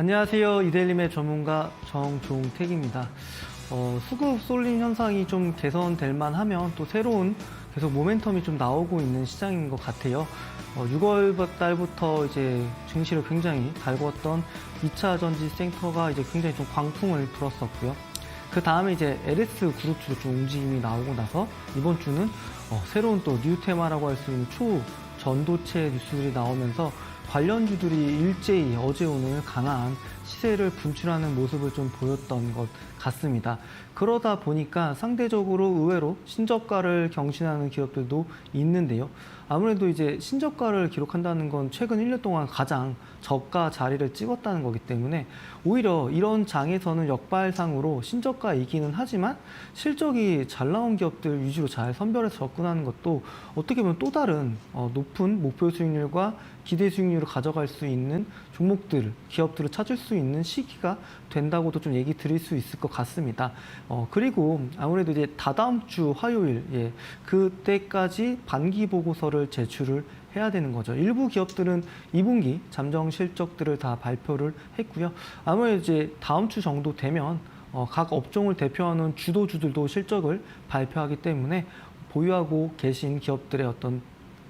안녕하세요. 이데일리의 전문가 정종택입니다. 수급 쏠림 현상이 좀 개선될 만하면 또 새로운 계속 모멘텀이 좀 나오고 있는 시장인 것 같아요. 6월 달부터 이제 증시를 굉장히 달궜던 2차 전지 섹터가 이제 굉장히 좀 광풍을 불었었고요. 그 다음에 이제 LS 그룹 주로 좀 움직임이 나오고 나서 이번 주는 새로운 또 뉴 테마라고 할 수 있는 초전도체 뉴스들이 나오면서 관련주들이 일제히 어제 오늘 강한 시세를 분출하는 모습을 좀 보였던 것 같습니다. 그러다 보니까 상대적으로 의외로 신저가를 경신하는 기업들도 있는데요. 아무래도 이제 신저가를 기록한다는 건 최근 1년 동안 가장 저가 자리를 찍었다는 거기 때문에 오히려 이런 장에서는 역발상으로 신저가이기는 하지만 실적이 잘 나온 기업들 위주로 잘 선별해서 접근하는 것도 어떻게 보면 또 다른 높은 목표 수익률과 기대 수익률을 가져갈 수 있는 종목들, 기업들을 찾을 수 있는 시기가 된다고도 좀 얘기 드릴 수 있을 것 같습니다. 그리고 아무래도 이제 다다음 주 화요일, 그때까지 반기 보고서를 제출을 해야 되는 거죠. 일부 기업들은 2분기 잠정 실적들을 다 발표를 했고요. 아무래도 이제 다음 주 정도 되면 각 업종을 대표하는 주도주들도 실적을 발표하기 때문에 보유하고 계신 기업들의 어떤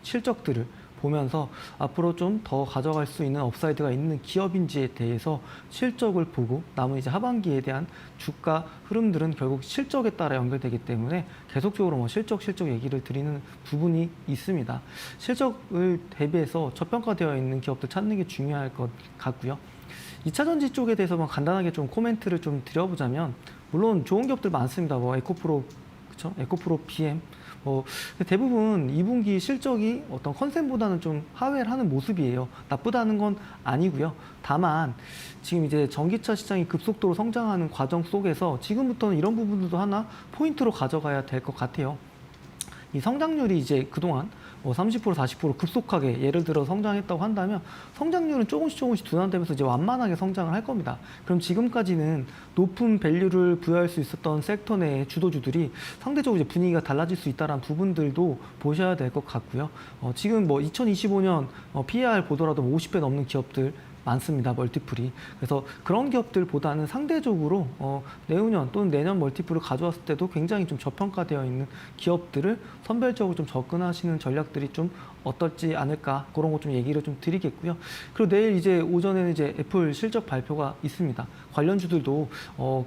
실적들을 보면서 앞으로 좀 더 가져갈 수 있는 업사이드가 있는 기업인지에 대해서 실적을 보고 남은 이제 하반기에 대한 주가 흐름들은 결국 실적에 따라 연결되기 때문에 계속적으로 실적 얘기를 드리는 부분이 있습니다. 실적을 대비해서 저평가되어 있는 기업들 찾는 게 중요할 것 같고요. 2차 전지 쪽에 대해서만 간단하게 좀 코멘트를 좀 드려보자면 물론 좋은 기업들 많습니다. 에코프로, 그쵸? 에코프로 BM. 대부분 2분기 실적이 어떤 컨센보다는 좀 하회를 하는 모습이에요. 나쁘다는 건 아니고요. 다만 지금 이제 전기차 시장이 급속도로 성장하는 과정 속에서 지금부터는 이런 부분들도 하나 포인트로 가져가야 될 것 같아요. 이 성장률이 이제 그동안 30%, 40% 급속하게 예를 들어 성장했다고 한다면 성장률은 조금씩 둔화되면서 이제 완만하게 성장을 할 겁니다. 그럼 지금까지는 높은 밸류를 부여할 수 있었던 섹터 내의 주도주들이 상대적으로 이제 분위기가 달라질 수 있다는 부분들도 보셔야 될 것 같고요. 지금 2025년 PER 보더라도 50배 넘는 기업들 많습니다. 멀티플이. 그래서 그런 기업들보다는 상대적으로 내후년 또는 내년 멀티플을 가져왔을 때도 굉장히 좀 저평가되어 있는 기업들을 선별적으로 좀 접근하시는 전략들이 좀 어떨지 않을까, 그런 거 좀 얘기를 좀 드리겠고요. 그리고 내일 이제 오전에는 이제 애플 실적 발표가 있습니다. 관련주들도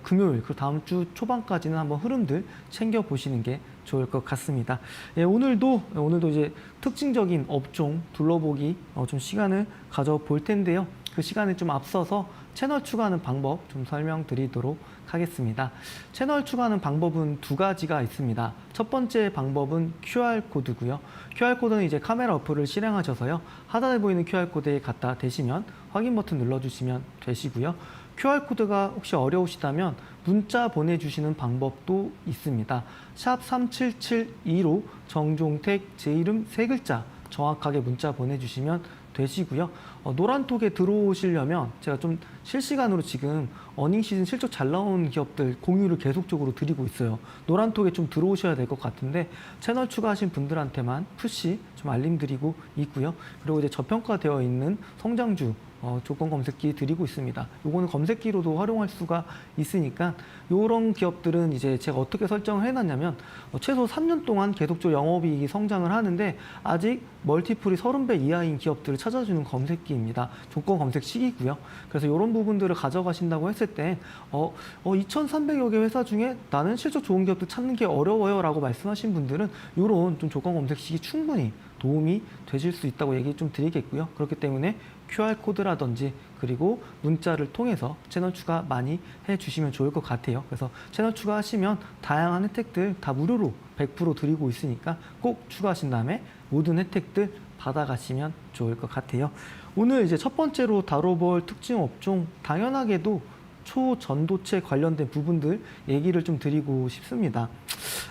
금요일 그리고 다음 주 초반까지는 한번 흐름들 챙겨 보시는 게 좋을 것 같습니다. 오늘도 이제 특징적인 업종 둘러보기 좀 시간을 가져볼 텐데요. 그 시간에 좀 앞서서 채널 추가하는 방법 좀 설명드리도록 하겠습니다. 채널 추가하는 방법은 두 가지가 있습니다. 첫 번째 방법은 QR코드고요. QR코드는 이제 카메라 어플을 실행하셔서요. 하단에 보이는 QR코드에 갖다 대시면 확인 버튼 눌러주시면 되시고요. QR코드가 혹시 어려우시다면 문자 보내주시는 방법도 있습니다. 샵 3772로 정종택 제 이름 3글자 정확하게 문자 보내주시면 되시고요. 노란톡에 들어오시려면 제가 좀 실시간으로 지금 어닝 시즌 실적 잘 나온 기업들 공유를 계속적으로 드리고 있어요. 노란톡에 좀 들어오셔야 될 것 같은데 채널 추가하신 분들한테만 푸시 좀 알림드리고 있고요. 그리고 이제 저평가되어 있는 성장주 조건 검색기 드리고 있습니다. 요거는 검색기로도 활용할 수가 있으니까 이런 기업들은 이제 제가 어떻게 설정을 해놨냐면 최소 3년 동안 계속적으로 영업이익이 성장을 하는데 아직 멀티플이 30배 이하인 기업들을 찾아주는 검색기입니다. 조건 검색식이고요. 그래서 이런 부분들을 가져가신다고 했을 때 2,300여 개 회사 중에 나는 실적 좋은 기업들 찾는 게 어려워요 라고 말씀하신 분들은 이런 좀 조건 검색식이 충분히 도움이 되실 수 있다고 얘기 좀 드리겠고요. 그렇기 때문에 QR코드라든지 그리고 문자를 통해서 채널 추가 많이 해주시면 좋을 것 같아요. 그래서 채널 추가하시면 다양한 혜택들 다 무료로 100% 드리고 있으니까 꼭 추가하신 다음에 모든 혜택들 받아가시면 좋을 것 같아요. 오늘 이제 첫 번째로 다뤄볼 특징 업종, 당연하게도 초전도체 관련된 부분들 얘기를 좀 드리고 싶습니다.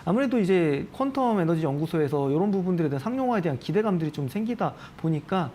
아무래도 이제 퀀텀 에너지 연구소에서 이런 부분들에 대한 상용화에 대한 기대감들이 좀 생기다 보니까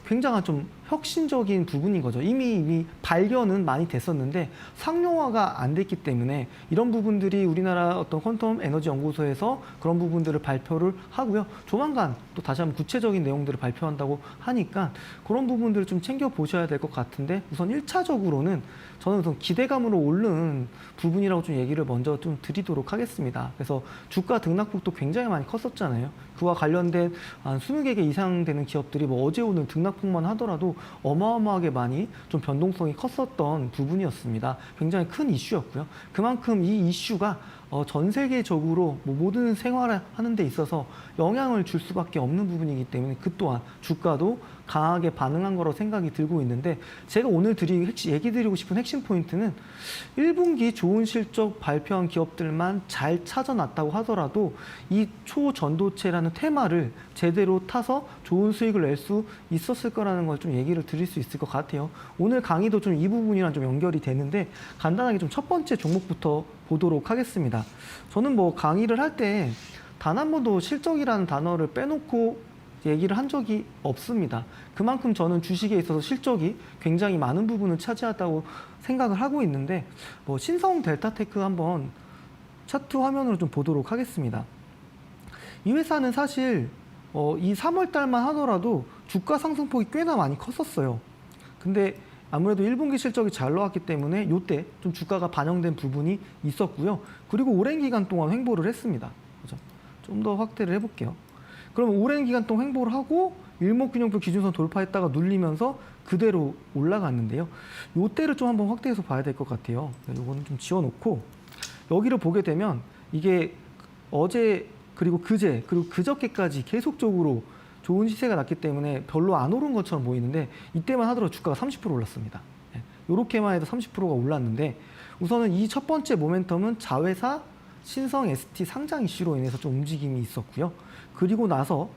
굉장한 좀 혁신적인 부분인 거죠. 이미 발견은 많이 됐었는데 상용화가 안 됐기 때문에 이런 부분들이 우리나라 어떤 퀀텀 에너지 연구소에서 그런 부분들을 발표를 하고요. 조만간 또 다시 한번 구체적인 내용들을 발표한다고 하니까 그런 부분들을 좀 챙겨 보셔야 될 것 같은데, 우선 1차적으로는 저는 우선 기대감으로 오른 부분이라고 좀 얘기를 먼저 좀 드리도록 하겠습니다. 그래서 주가 등락폭도 굉장히 많이 컸었잖아요. 그와 관련된 한 20개 이상 되는 기업들이 뭐 어제 오늘 등락폭만 하더라도 어마어마하게 많이 좀 변동성이 컸었던 부분이었습니다. 굉장히 큰 이슈였고요. 그만큼 이 이슈가 전 세계적으로 뭐 모든 생활을 하는 데 있어서 영향을 줄 수밖에 없는 부분이기 때문에 그 또한 주가도 강하게 반응한 거로 생각이 들고 있는데, 제가 오늘 얘기 드리고 싶은 핵심 포인트는 1분기 좋은 실적 발표한 기업들만 잘 찾아놨다고 하더라도 이 초전도체라는 테마를 제대로 타서 좋은 수익을 낼 수 있었을 거라는 걸 좀 얘기를 드릴 수 있을 것 같아요. 오늘 강의도 좀 이 부분이랑 좀 연결이 되는데 간단하게 좀 첫 번째 종목부터 보도록 하겠습니다. 저는 뭐 강의를 할 때 단 한 번도 실적이라는 단어를 빼놓고 얘기를 한 적이 없습니다. 그만큼 저는 주식에 있어서 실적이 굉장히 많은 부분을 차지하다고 생각을 하고 있는데, 뭐 신성 델타테크 한번 차트 화면으로 좀 보도록 하겠습니다. 이 회사는 사실 이 3월 달만 하더라도 주가 상승폭이 꽤나 많이 컸었어요. 근데 아무래도 1분기 실적이 잘 나왔기 때문에 이때 좀 주가가 반영된 부분이 있었고요. 그리고 오랜 기간 동안 횡보를 했습니다. 그죠? 좀 더 확대를 해볼게요. 그러면 오랜 기간 동안 횡보를 하고 일목균형표 기준선 돌파했다가 눌리면서 그대로 올라갔는데요. 이때를 좀 한번 확대해서 봐야 될 것 같아요. 이거는 좀 지워놓고 여기를 보게 되면 이게 어제 그리고 그제 그리고 그저께까지 계속적으로 좋은 시세가 났기 때문에 별로 안 오른 것처럼 보이는데, 이때만 하더라도 주가가 30% 올랐습니다. 이렇게만 해도 30%가 올랐는데, 우선은 이 첫 번째 모멘텀은 자회사 신성 ST 상장 이슈로 인해서 좀 움직임이 있었고요. 그리고 나서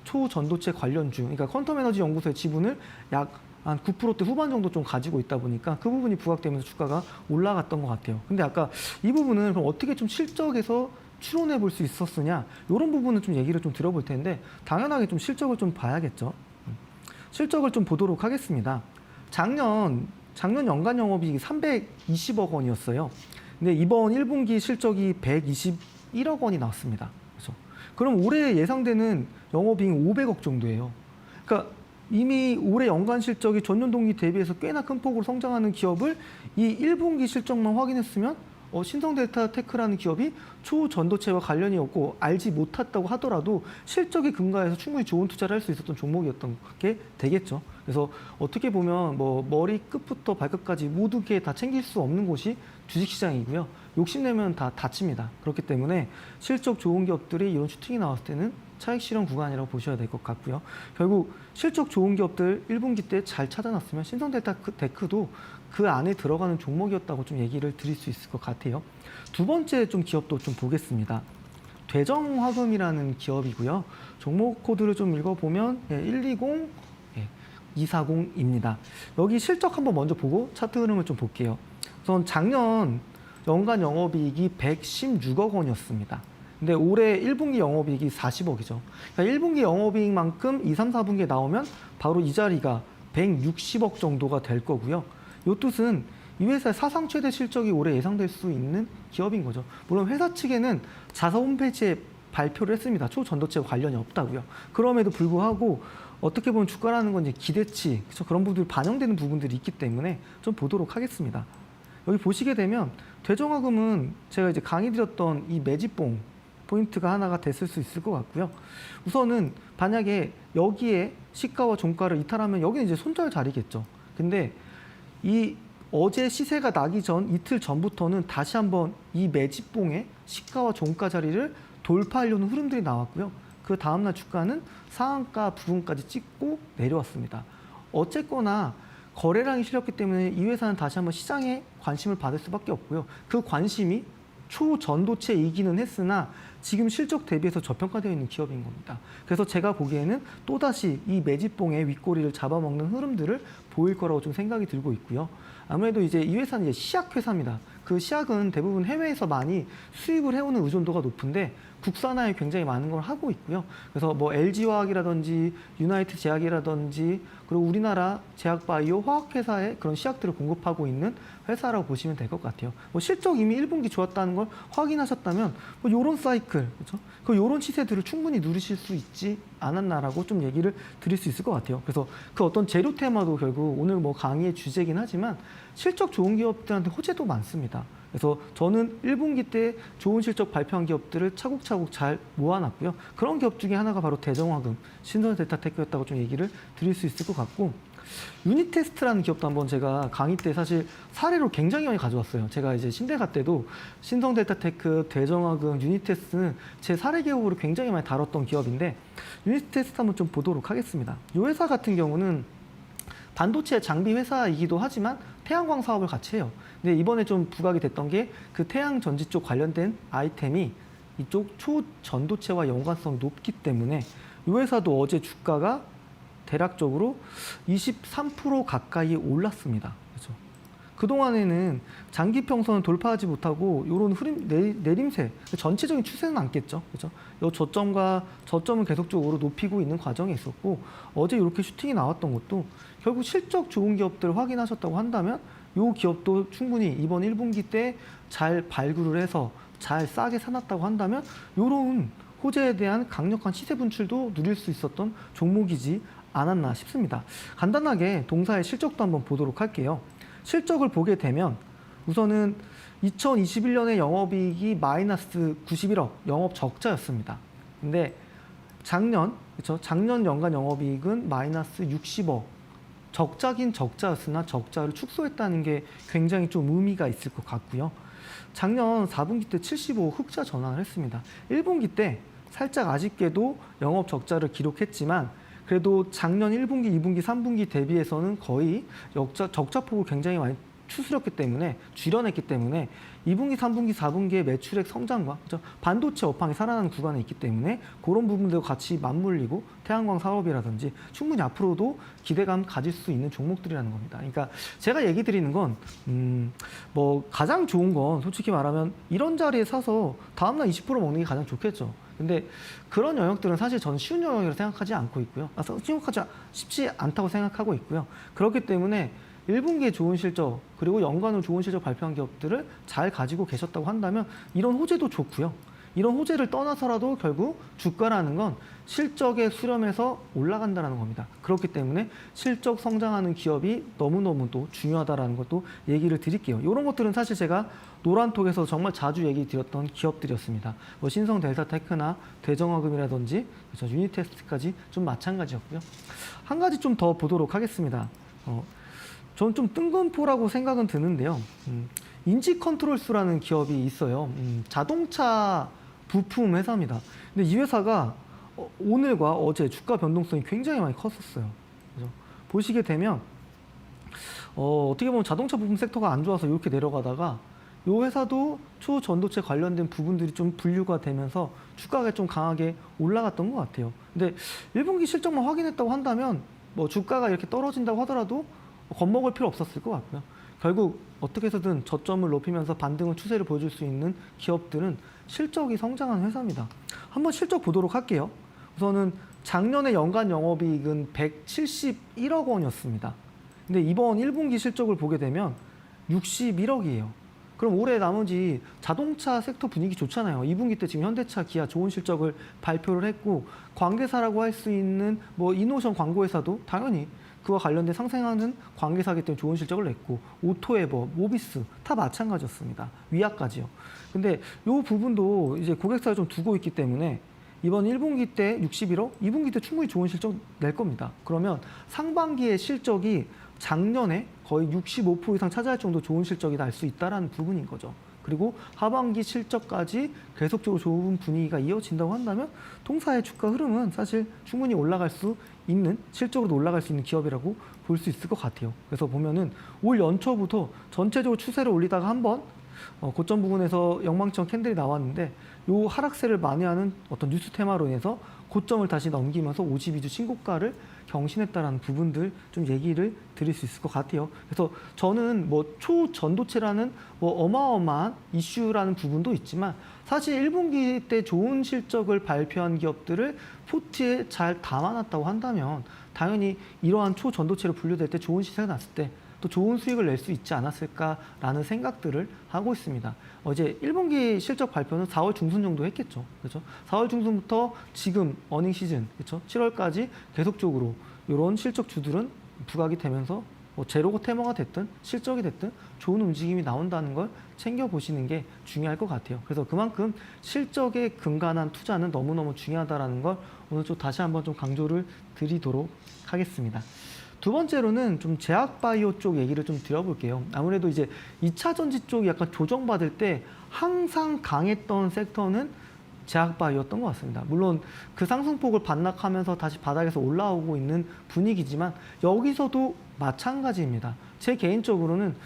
초전도체 관련주, 그러니까 퀀텀 에너지 연구소의 지분을 약 한 9%대 후반 정도 좀 가지고 있다 보니까 그 부분이 부각되면서 주가가 올라갔던 것 같아요. 근데 아까 이 부분은 그럼 어떻게 좀 실적에서 추론해 볼 수 있었으냐, 이런 부분은 좀 얘기를 좀 들어볼 텐데, 당연하게 좀 실적을 좀 봐야겠죠. 실적을 좀 보도록 하겠습니다. 작년 연간 영업이익이 320억 원이었어요. 근데 이번 1분기 실적이 121억 원이 나왔습니다. 그렇죠? 그럼 올해 예상되는 영업이익은 500억 정도예요. 그러니까 이미 올해 연간 실적이 전년 동기 대비해서 꽤나 큰 폭으로 성장하는 기업을 이 1분기 실적만 확인했으면 신성델타테크라는 기업이 초전도체와 관련이 없고 알지 못했다고 하더라도 실적이 근거해서 충분히 좋은 투자를 할 수 있었던 종목이었던 게 되겠죠. 그래서 어떻게 보면 뭐 머리 끝부터 발끝까지 모든 게 다 챙길 수 없는 곳이 주식시장이고요. 욕심내면 다 다칩니다. 그렇기 때문에 실적 좋은 기업들이 이런 슈팅이 나왔을 때는 차익 실현 구간이라고 보셔야 될 것 같고요. 결국 실적 좋은 기업들 1분기 때 잘 찾아놨으면 신성델타테크도 그 안에 들어가는 종목이었다고 좀 얘기를 드릴 수 있을 것 같아요. 두 번째 좀 기업도 좀 보겠습니다. 대정화금이라는 기업이고요. 종목 코드를 좀 읽어보면 120, 240입니다. 여기 실적 한번 먼저 보고 차트 흐름을 좀 볼게요. 우선 작년 연간 영업이익이 116억 원이었습니다. 근데 올해 1분기 영업이익이 40억이죠. 그러니까 1분기 영업이익만큼 2, 3, 4분기에 나오면 바로 이 자리가 160억 정도가 될 거고요. 이 뜻은 이 회사의 사상 최대 실적이 올해 예상될 수 있는 기업인 거죠. 물론 회사 측에는 자사 홈페이지에 발표를 했습니다. 초전도체와 관련이 없다고요. 그럼에도 불구하고 어떻게 보면 주가라는 건 이제 기대치, 그렇죠? 그런 부분들이 반영되는 부분들이 있기 때문에 좀 보도록 하겠습니다. 여기 보시게 되면 대정화금은 제가 이제 강의 드렸던 이 매집봉 포인트가 하나가 됐을 수 있을 것 같고요. 우선은 만약에 여기에 시가와 종가를 이탈하면 여기는 이제 손절 자리겠죠. 근데 이 어제 시세가 나기 전 이틀 전부터는 다시 한번 이 매집봉의 시가와 종가 자리를 돌파하려는 흐름들이 나왔고요. 그 다음날 주가는 상한가 부분까지 찍고 내려왔습니다. 어쨌거나 거래량이 실렸기 때문에 이 회사는 다시 한번 시장에 관심을 받을 수밖에 없고요. 그 관심이 초전도체이기는 했으나 지금 실적 대비해서 저평가되어 있는 기업인 겁니다. 그래서 제가 보기에는 또다시 이 매집봉의 윗꼬리를 잡아먹는 흐름들을 보일 거라고 좀 생각이 들고 있고요. 아무래도 이제 이 회사는 이제 시약 회사입니다. 그 시약은 대부분 해외에서 많이 수입을 해오는 의존도가 높은데 국산화에 굉장히 많은 걸 하고 있고요. 그래서 뭐 LG화학이라든지 유나이트 제약이라든지 그리고 우리나라 제약바이오 화학회사에 그런 시약들을 공급하고 있는 회사라고 보시면 될 것 같아요. 뭐 실적 이미 1분기 좋았다는 걸 확인하셨다면 뭐 요런 사이클, 그렇죠? 그 요런 시세들을 충분히 누리실 수 있지 않았나라고 좀 얘기를 드릴 수 있을 것 같아요. 그래서 그 어떤 재료 테마도 결국 오늘 뭐 강의의 주제긴 하지만 실적 좋은 기업들한테 호재도 많습니다. 그래서 저는 1분기 때 좋은 실적 발표한 기업들을 차곡차곡 잘 모아놨고요. 그런 기업 중에 하나가 바로 대정화금, 신성델타테크였다고 좀 얘기를 드릴 수 있을 것 같고, 유니테스트라는 기업도 한번 제가 강의 때 사실 사례로 굉장히 많이 가져왔어요. 제가 이제 신대가 때도 신성델타테크, 대정화금, 유니테스트는 제 사례 기업으로 굉장히 많이 다뤘던 기업인데, 유니테스트 한번 좀 보도록 하겠습니다. 이 회사 같은 경우는 반도체 장비 회사이기도 하지만 태양광 사업을 같이 해요. 근데 이번에 좀 부각이 됐던 게 그 태양 전지 쪽 관련된 아이템이 이쪽 초전도체와 연관성이 높기 때문에 이 회사도 어제 주가가 대략적으로 23% 가까이 올랐습니다. 그렇죠? 그동안에는 장기평선을 돌파하지 못하고 이런 흐름, 내림세, 전체적인 추세는 않겠죠. 그렇죠? 이 저점과 저점을 계속적으로 높이고 있는 과정에 있었고, 어제 이렇게 슈팅이 나왔던 것도 결국 실적 좋은 기업들 확인하셨다고 한다면 이 기업도 충분히 이번 1분기 때 잘 발굴을 해서 잘 싸게 사놨다고 한다면 이런 호재에 대한 강력한 시세 분출도 누릴 수 있었던 종목이지 않았나 싶습니다. 간단하게 동사의 실적도 한번 보도록 할게요. 실적을 보게 되면 우선은 2021년에 영업이익이 마이너스 91억, 영업 적자였습니다. 근데 작년, 그렇죠? 작년 연간 영업이익은 마이너스 60억. 적자긴 적자였으나 적자를 축소했다는 게 굉장히 좀 의미가 있을 것 같고요. 작년 4분기 때 75억 흑자 전환을 했습니다. 1분기 때 살짝 아쉽게도 영업 적자를 기록했지만 그래도 작년 1분기, 2분기, 3분기 대비해서는 거의 적자폭을 굉장히 많이 추스렸기 때문에, 줄여냈기 때문에 2분기, 3분기, 4분기의 매출액 성장과 그렇죠? 반도체 업황이 살아나는 구간에 있기 때문에 그런 부분들과 같이 맞물리고 태양광 사업이라든지 충분히 앞으로도 기대감 가질 수 있는 종목들이라는 겁니다. 그러니까 제가 얘기 드리는 건 뭐 가장 좋은 건 솔직히 말하면 이런 자리에 사서 다음날 20% 먹는 게 가장 좋겠죠. 근데 그런 영역들은 사실 저는 쉬운 영역이라고 생각하지 않고 있고요. 쉽지 않다고 생각하고 있고요. 그렇기 때문에 1분기에 좋은 실적, 그리고 연간으로 좋은 실적 발표한 기업들을 잘 가지고 계셨다고 한다면 이런 호재도 좋고요. 이런 호재를 떠나서라도 결국 주가라는 건 실적에 수렴해서 올라간다는 겁니다. 그렇기 때문에 실적 성장하는 기업이 너무너무 또 중요하다는 것도 얘기를 드릴게요. 이런 것들은 사실 제가 노란톡에서 정말 자주 얘기 드렸던 기업들이었습니다. 뭐 신성델타테크나 대정화금이라든지 그렇죠? 유니테스트까지 좀 마찬가지였고요. 한 가지 좀 더 보도록 하겠습니다. 저는 좀 뜬금포라고 생각은 드는데요. 인지컨트롤스라는 기업이 있어요. 자동차 부품 회사입니다. 근데 이 회사가 오늘과 어제 주가 변동성이 굉장히 많이 컸었어요. 그죠? 보시게 되면 어떻게 보면 자동차 부품 섹터가 안 좋아서 이렇게 내려가다가 이 회사도 초전도체 관련된 부분들이 좀 분류가 되면서 주가가 좀 강하게 올라갔던 것 같아요. 근데 1분기 실적만 확인했다고 한다면 뭐 주가가 이렇게 떨어진다고 하더라도 겁먹을 필요 없었을 것 같고요. 결국 어떻게 해서든 저점을 높이면서 반등의 추세를 보여줄 수 있는 기업들은 실적이 성장한 회사입니다. 한번 실적 보도록 할게요. 우선은 작년에 연간 영업이익은 171억 원이었습니다. 근데 이번 1분기 실적을 보게 되면 61억이에요. 그럼 올해 나머지 자동차 섹터 분위기 좋잖아요. 2분기 때 지금 현대차, 기아 좋은 실적을 발표를 했고, 광대사라고 할 수 있는 뭐 이노션 광고회사도 당연히 그와 관련된 상생하는 관계사기 때문에 좋은 실적을 냈고, 오토에버, 모비스 다 마찬가지였습니다. 위아까지요. 근데 이 부분도 이제 고객사를 좀 두고 있기 때문에 이번 1분기 때 61억, 2분기 때 충분히 좋은 실적 낼 겁니다. 그러면 상반기의 실적이 작년에 거의 65% 이상 차지할 정도 좋은 실적이 날 수 있다는 부분인 거죠. 그리고 하반기 실적까지 계속적으로 좋은 분위기가 이어진다고 한다면 동사의 주가 흐름은 사실 충분히 올라갈 수 있는, 실적으로도 올라갈 수 있는 기업이라고 볼 수 있을 것 같아요. 그래서 보면은 올 연초부터 전체적으로 추세를 올리다가 한번 고점 부분에서 영망청 캔들이 나왔는데 요 하락세를 만회하는 어떤 뉴스 테마로 인해서 고점을 다시 넘기면서 52주 신고가를 경신했다라는 부분들 좀 얘기를 드릴 수 있을 것 같아요. 그래서 저는 뭐 초전도체라는 뭐 어마어마한 이슈라는 부분도 있지만 사실 1분기 때 좋은 실적을 발표한 기업들을 포트에 잘 담아놨다고 한다면 당연히 이러한 초전도체로 분류될 때 좋은 시세가 났을 때 또 좋은 수익을 낼 수 있지 않았을까라는 생각들을 하고 있습니다. 어제 1분기 실적 발표는 4월 중순 정도 했겠죠. 그렇죠? 4월 중순부터 지금 어닝 시즌, 그렇죠? 7월까지 계속적으로 이런 실적 주들은 부각이 되면서 뭐 제로고 테머가 됐든 실적이 됐든 좋은 움직임이 나온다는 걸 챙겨보시는 게 중요할 것 같아요. 그래서 그만큼 실적에 근간한 투자는 너무너무 중요하다는 걸 오늘 좀 다시 한번 좀 강조를 드리도록 하겠습니다. 두 번째로는 좀 제약바이오 쪽 얘기를 좀 드려볼게요. 아무래도 이제 2차 전지 쪽이 약간 조정받을 때 항상 강했던 섹터는 제약바이오였던 것 같습니다. 물론 그 상승폭을 반락하면서 다시 바닥에서 올라오고 있는 분위기지만 여기서도 마찬가지입니다. 제 개인적으로는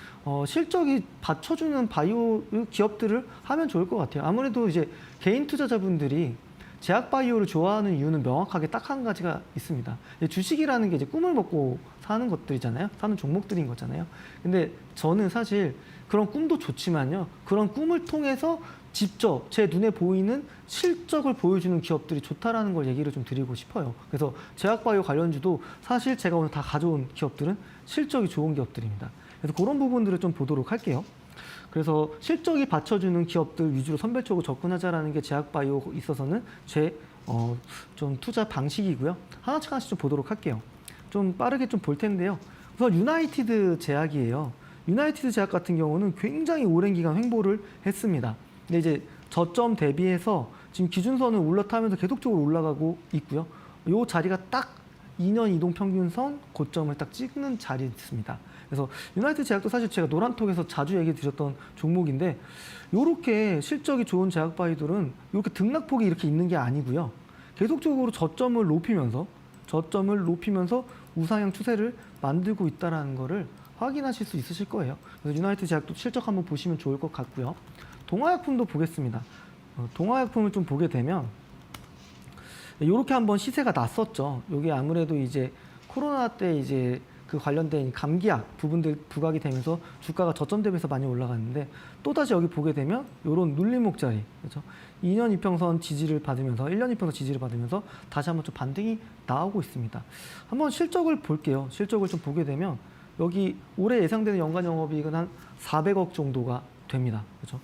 실적이 받쳐주는 바이오 기업들을 하면 좋을 것 같아요. 아무래도 이제 개인 투자자분들이 제약바이오를 좋아하는 이유는 명확하게 딱 한 가지가 있습니다. 주식이라는 게 이제 꿈을 먹고 사는 것들이잖아요. 사는 종목들인 거잖아요. 근데 저는 사실 그런 꿈도 좋지만요. 그런 꿈을 통해서 직접 제 눈에 보이는 실적을 보여주는 기업들이 좋다라는 걸 얘기를 좀 드리고 싶어요. 그래서 제약바이오 관련주도 사실 제가 오늘 다 가져온 기업들은 실적이 좋은 기업들입니다. 그래서 그런 부분들을 좀 보도록 할게요. 그래서 실적이 받쳐주는 기업들 위주로 선별적으로 접근하자라는 게 제약바이오 있어서는 제 좀 투자 방식이고요. 하나씩 좀 보도록 할게요. 좀 빠르게 좀 볼 텐데요. 우선 유나이티드 제약이에요. 유나이티드 제약 같은 경우는 굉장히 오랜 기간 횡보를 했습니다. 근데 이제 저점 대비해서 지금 기준선을 올라타면서 계속적으로 올라가고 있고요. 이 자리가 딱 2년 이동평균선 고점을 딱 찍는 자리였습니다. 그래서 유나이티드 제약도 사실 제가 노란톡에서 자주 얘기 드렸던 종목인데 이렇게 실적이 좋은 제약바이들은 이렇게 등락폭이 이렇게 있는 게 아니고요. 계속적으로 저점을 높이면서 우상향 추세를 만들고 있다는 거를 확인하실 수 있으실 거예요. 그래서 유나이티드 제약도 실적 한번 보시면 좋을 것 같고요. 동아약품도 보겠습니다. 동아약품을 좀 보게 되면 이렇게 한번 시세가 났었죠. 이게 아무래도 이제 코로나 때 이제 그 관련된 감기약 부분들 부각이 되면서 주가가 저점 대비해서 많이 올라갔는데 또다시 여기 보게 되면 이런 눌림목 자리, 그렇죠? 2년 이평선 지지를 받으면서 1년 이평선 지지를 받으면서 다시 한번 좀 반등이 나오고 있습니다. 한번 실적을 볼게요. 실적을 좀 보게 되면 여기 올해 예상되는 연간 영업이익은 한 400억 정도가 됩니다. 그렇죠?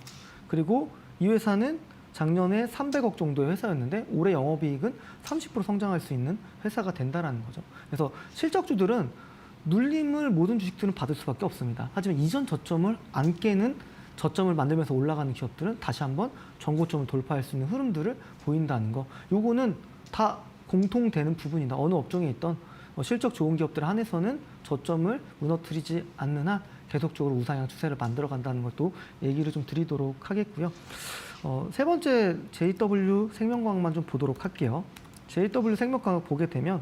그리고 이 회사는 작년에 300억 정도의 회사였는데 올해 영업이익은 30% 성장할 수 있는 회사가 된다는 거죠. 그래서 실적주들은 눌림을 모든 주식들은 받을 수밖에 없습니다. 하지만 이전 저점을 안 깨는 저점을 만들면서 올라가는 기업들은 다시 한번 전고점을 돌파할 수 있는 흐름들을 보인다는 거. 요거는 다 공통되는 부분이다. 어느 업종에 있던 실적 좋은 기업들 한해서는 저점을 무너뜨리지 않는 한 계속적으로 우상향 추세를 만들어 간다는 것도 얘기를 좀 드리도록 하겠고요. 세 번째 JW 생명과학만 좀 보도록 할게요. JW 생명과학 보게 되면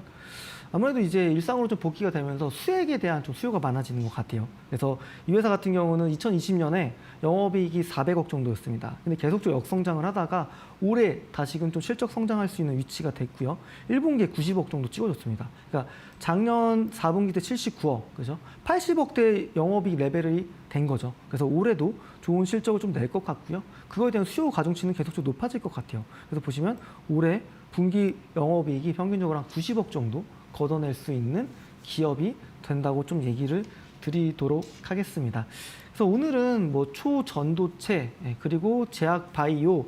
아무래도 이제 일상으로 좀 복귀가 되면서 수액에 대한 좀 수요가 많아지는 것 같아요. 그래서 이 회사 같은 경우는 2020년에 영업이익이 400억 정도였습니다. 근데 계속적으로 역성장을 하다가 올해 다시금 좀 실적 성장할 수 있는 위치가 됐고요. 1분기에 90억 정도 찍어줬습니다. 그러니까 작년 4분기 때 79억, 그죠? 80억대 영업이익 레벨이 된 거죠. 그래서 올해도 좋은 실적을 좀 낼 것 같고요. 그거에 대한 수요 가중치는 계속적으로 높아질 것 같아요. 그래서 보시면 올해 분기 영업이익이 평균적으로 한 90억 정도 걷어낼 수 있는 기업이 된다고 좀 얘기를 드리도록 하겠습니다. 그래서 오늘은 뭐 초전도체 그리고 제약 바이오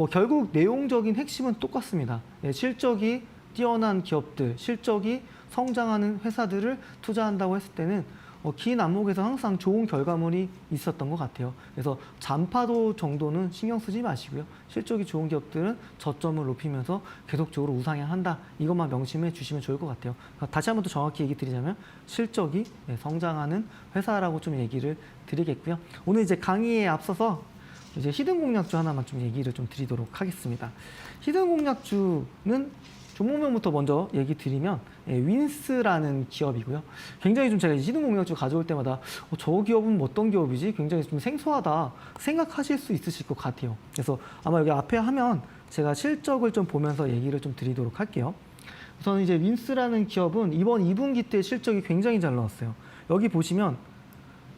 결국 내용적인 핵심은 똑같습니다. 실적이 뛰어난 기업들, 실적이 성장하는 회사들을 투자한다고 했을 때는 긴 안목에서 항상 좋은 결과물이 있었던 것 같아요. 그래서 잔파도 정도는 신경 쓰지 마시고요. 실적이 좋은 기업들은 저점을 높이면서 계속적으로 우상향한다. 이것만 명심해 주시면 좋을 것 같아요. 다시 한번 더 정확히 얘기 드리자면 실적이 성장하는 회사라고 좀 얘기를 드리겠고요. 오늘 이제 강의에 앞서서 이제 히든 공략주 하나만 좀 얘기를 좀 드리도록 하겠습니다. 히든 공략주는 종목명부터 먼저 얘기 드리면 윈스라는 기업이고요. 굉장히 좀 제가 히든 공략주 가져올 때마다 저 기업은 어떤 기업이지? 굉장히 좀 생소하다 생각하실 수 있으실 것 같아요. 그래서 아마 여기 앞에 하면 제가 실적을 좀 보면서 얘기를 좀 드리도록 할게요. 저는 이제 윈스라는 기업은 이번 2분기 때 실적이 굉장히 잘 나왔어요. 여기 보시면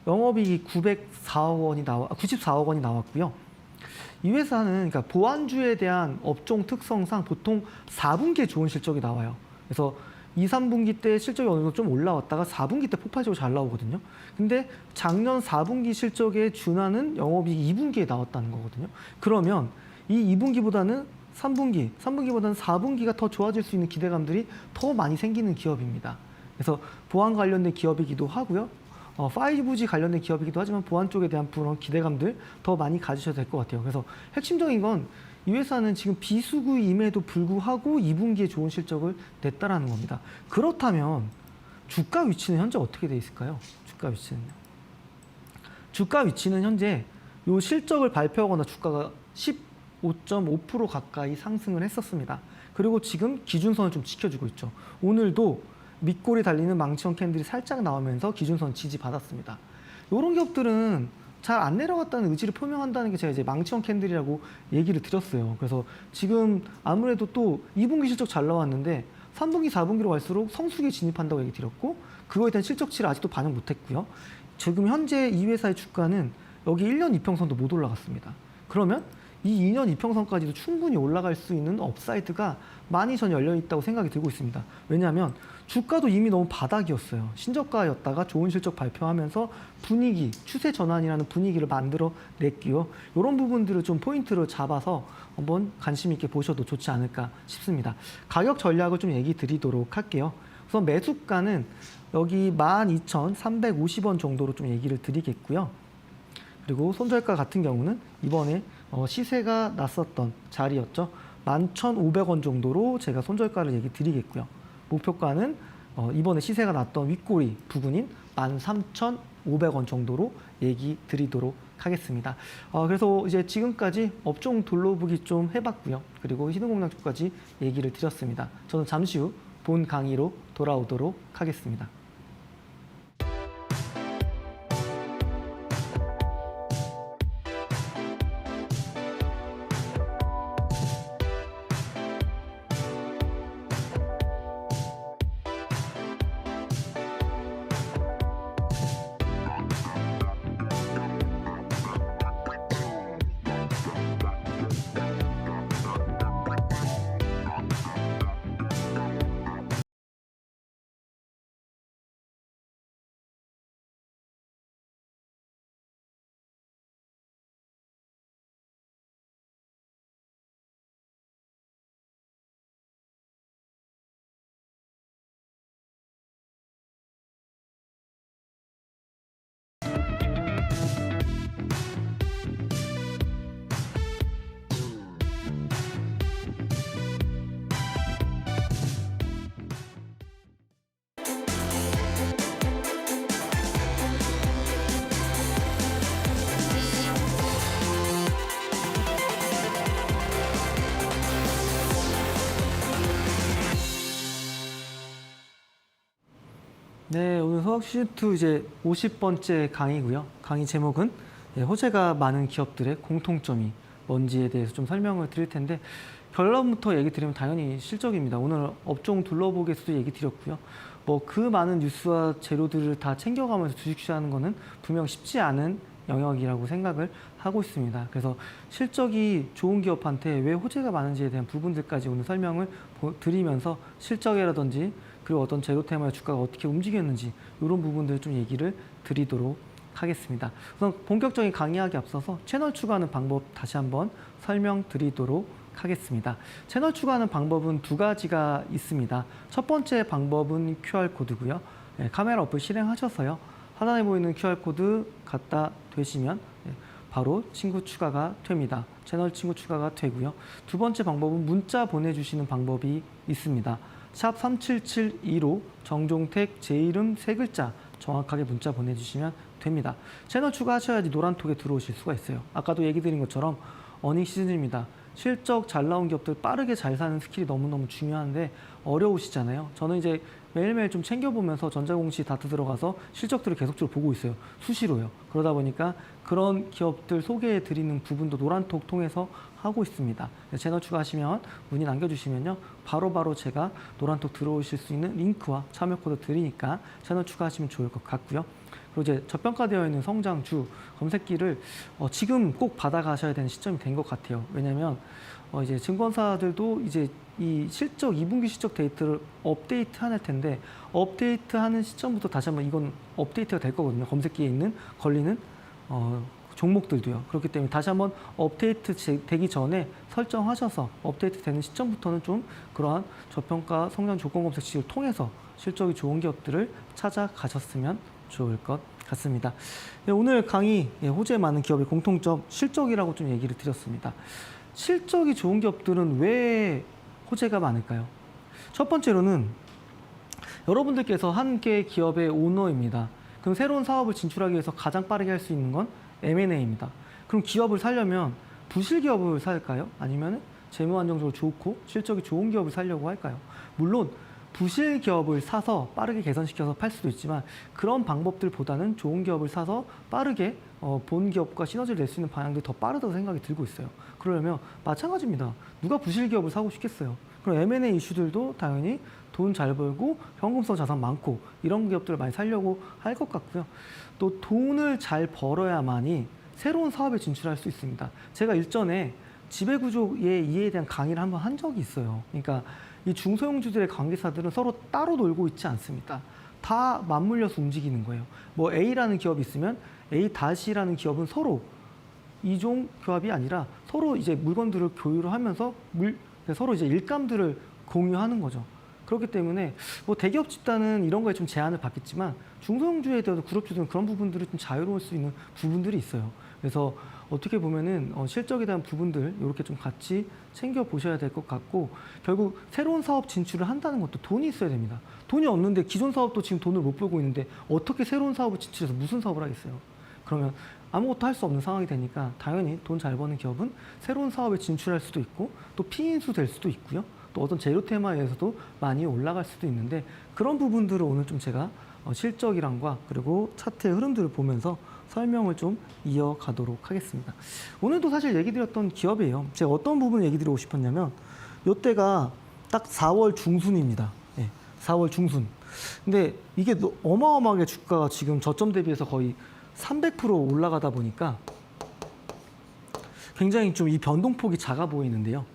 영업이익이 94억 원이 나왔고요. 이 회사는 그러니까 보안주에 대한 업종 특성상 보통 4분기에 좋은 실적이 나와요. 그래서 2, 3분기 때 실적이 어느 정도 좀 올라왔다가 4분기 때 폭발적으로 잘 나오거든요. 근데 작년 4분기 실적에 준하는 영업이익이 2분기에 나왔다는 거거든요. 그러면 이 2분기보다는 3분기보다는 4분기가 더 좋아질 수 있는 기대감들이 더 많이 생기는 기업입니다. 그래서 보안 관련된 기업이기도 하고요. 5G 관련된 기업이기도 하지만 보안 쪽에 대한 그런 기대감들 더 많이 가지셔도 될 것 같아요. 그래서 핵심적인 건 이 회사는 지금 비수구임에도 불구하고 2분기에 좋은 실적을 냈다라는 겁니다. 그렇다면 주가 위치는 현재 어떻게 돼 있을까요? 주가 위치는 현재 요 실적을 발표하거나 주가가 15.5% 가까이 상승을 했었습니다. 그리고 지금 기준선을 좀 지켜주고 있죠. 오늘도 밑골이 달리는 망치형 캔들이 살짝 나오면서 기준선 지지받았습니다. 이런 기업들은 잘 안 내려갔다는 의지를 표명한다는 게 제가 이제 망치형 캔들이라고 얘기를 드렸어요. 그래서 지금 아무래도 또 2분기 실적 잘 나왔는데 3분기, 4분기로 갈수록 성수기에 진입한다고 얘기 드렸고 그거에 대한 실적치를 아직도 반영 못했고요. 지금 현재 이 회사의 주가는 여기 1년 이평선도 못 올라갔습니다. 그러면 이 2년 이평선까지도 충분히 올라갈 수 있는 업사이드가 많이 전 열려있다고 생각이 들고 있습니다. 왜냐하면 주가도 이미 너무 바닥이었어요. 신저가였다가 좋은 실적 발표하면서 분위기, 추세 전환이라는 분위기를 만들어냈고요. 이런 부분들을 좀 포인트로 잡아서 한번 관심 있게 보셔도 좋지 않을까 싶습니다. 가격 전략을 좀 얘기 드리도록 할게요. 우선 매수가는 여기 12,350원 정도로 좀 얘기를 드리겠고요. 그리고 손절가 같은 경우는 이번에 시세가 났었던 자리였죠. 11,500원 정도로 제가 손절가를 얘기 드리겠고요. 목표가는 이번에 시세가 났던 윗꼬리 부근인 13,500원 정도로 얘기 드리도록 하겠습니다. 그래서 이제 지금까지 업종 둘러보기 좀 해봤고요. 그리고 희등공략 쪽까지 얘기를 드렸습니다. 저는 잠시 후 본 강의로 돌아오도록 하겠습니다. 네, 오늘 수학 시즌2 이제 50번째 강의고요. 강의 제목은 호재가 많은 기업들의 공통점이 뭔지에 대해서 좀 설명을 드릴 텐데 결론부터 얘기 드리면 당연히 실적입니다. 오늘 업종 둘러보기에서도 얘기 드렸고요. 뭐 그 많은 뉴스와 재료들을 다 챙겨가면서 주식 취하는 거는 분명 쉽지 않은 영역이라고 생각을 하고 있습니다. 그래서 실적이 좋은 기업한테 왜 호재가 많은지에 대한 부분들까지 오늘 설명을 드리면서 실적이라든지 그리고 어떤 재료 테마의 주가가 어떻게 움직였는지 이런 부분들 좀 얘기를 드리도록 하겠습니다. 우선 본격적인 강의하기 앞서서 채널 추가하는 방법 다시 한번 설명드리도록 하겠습니다. 채널 추가하는 방법은 두 가지가 있습니다. 첫 번째 방법은 QR코드고요. 카메라 어플 실행하셔서요. 하단에 보이는 QR코드 갖다 대시면 바로 친구 추가가 됩니다. 채널 친구 추가가 되고요. 두 번째 방법은 문자 보내주시는 방법이 있습니다. 샵 3772로 정종택 제 이름 세 글자 정확하게 문자 보내주시면 됩니다. 채널 추가하셔야지 노란톡에 들어오실 수가 있어요. 아까도 얘기 드린 것처럼 어닝 시즌입니다. 실적 잘 나온 기업들 빠르게 잘 사는 스킬이 너무너무 중요한데 어려우시잖아요. 저는 이제 매일매일 좀 챙겨보면서 전자공시 다트 들어가서 실적들을 계속적으로 보고 있어요. 수시로요. 그러다 보니까 그런 기업들 소개해 드리는 부분도 노란톡 통해서 하고 있습니다. 채널 추가하시면 문의 남겨주시면요. 바로바로 제가 노란톡 들어오실 수 있는 링크와 참여 코드 드리니까 채널 추가하시면 좋을 것 같고요. 그리고 이제 저평가되어 있는 성장주 검색기를 지금 꼭 받아가셔야 되는 시점이 된 것 같아요. 왜냐하면 이제 증권사들도 이제 이 실적 2분기 실적 데이터를 업데이트 할 텐데 업데이트하는 시점부터 다시 한번 이건 업데이트가 될 거거든요. 검색기에 있는 걸리는 종목들도요. 그렇기 때문에 다시 한번 업데이트 되기 전에 설정하셔서 업데이트 되는 시점부터는 좀 그러한 저평가 성장 조건 검색식을 통해서 실적이 좋은 기업들을 찾아가셨으면 좋을 것 같습니다. 네, 오늘 강의 호재 많은 기업의 공통점 실적이라고 좀 얘기를 드렸습니다. 실적이 좋은 기업들은 왜 호재가 많을까요? 첫 번째로는 여러분들께서 한 개의 기업의 오너입니다. 그럼 새로운 사업을 진출하기 위해서 가장 빠르게 할 수 있는 건 M&A입니다. 그럼 기업을 살려면 부실 기업을 살까요? 아니면 재무 안정적으로 좋고 실적이 좋은 기업을 살려고 할까요? 물론 부실 기업을 사서 빠르게 개선시켜서 팔 수도 있지만 그런 방법들보다는 좋은 기업을 사서 빠르게 본 기업과 시너지를 낼 수 있는 방향들이 더 빠르다고 생각이 들고 있어요. 그러려면 마찬가지입니다. 누가 부실 기업을 사고 싶겠어요. 그럼 M&A 이슈들도 당연히 돈 잘 벌고 현금성 자산 많고 이런 기업들을 많이 살려고 할 것 같고요. 또 돈을 잘 벌어야만이 새로운 사업에 진출할 수 있습니다. 제가 일전에 지배구조의 이해에 대한 강의를 한번 한 적이 있어요. 그러니까 이 중소형주들의 관계사들은 서로 따로 놀고 있지 않습니다. 다 맞물려서 움직이는 거예요. 뭐 A라는 기업이 있으면 A-라는 기업은 서로 이종 교합이 아니라 서로 이제 물건들을 교유를 하면서 서로 이제 일감들을 공유하는 거죠. 그렇기 때문에 뭐 대기업 집단은 이런 거에 좀 제한을 받겠지만 중소형주에 대해서 그룹주들은 그런 부분들이 좀 자유로울 수 있는 부분들이 있어요. 그래서 어떻게 보면은 실적에 대한 부분들 이렇게 좀 같이 챙겨 보셔야 될 것 같고 결국 새로운 사업 진출을 한다는 것도 돈이 있어야 됩니다. 돈이 없는데 기존 사업도 지금 돈을 못 벌고 있는데 어떻게 새로운 사업을 진출해서 무슨 사업을 하겠어요? 그러면 아무것도 할 수 없는 상황이 되니까 당연히 돈 잘 버는 기업은 새로운 사업에 진출할 수도 있고 또 피인수 될 수도 있고요. 또 어떤 재료 테마에서도 많이 올라갈 수도 있는데 그런 부분들을 오늘 좀 제가 실적이랑과 그리고 차트의 흐름들을 보면서 설명을 좀 이어가도록 하겠습니다. 오늘도 사실 얘기 드렸던 기업이에요. 제가 어떤 부분을 얘기 드리고 싶었냐면 이때가 딱 4월 중순입니다. 네, 4월 중순. 근데 이게 어마어마하게 주가가 지금 저점 대비해서 거의 300% 올라가다 보니까 굉장히 좀 이 변동폭이 작아 보이는데요.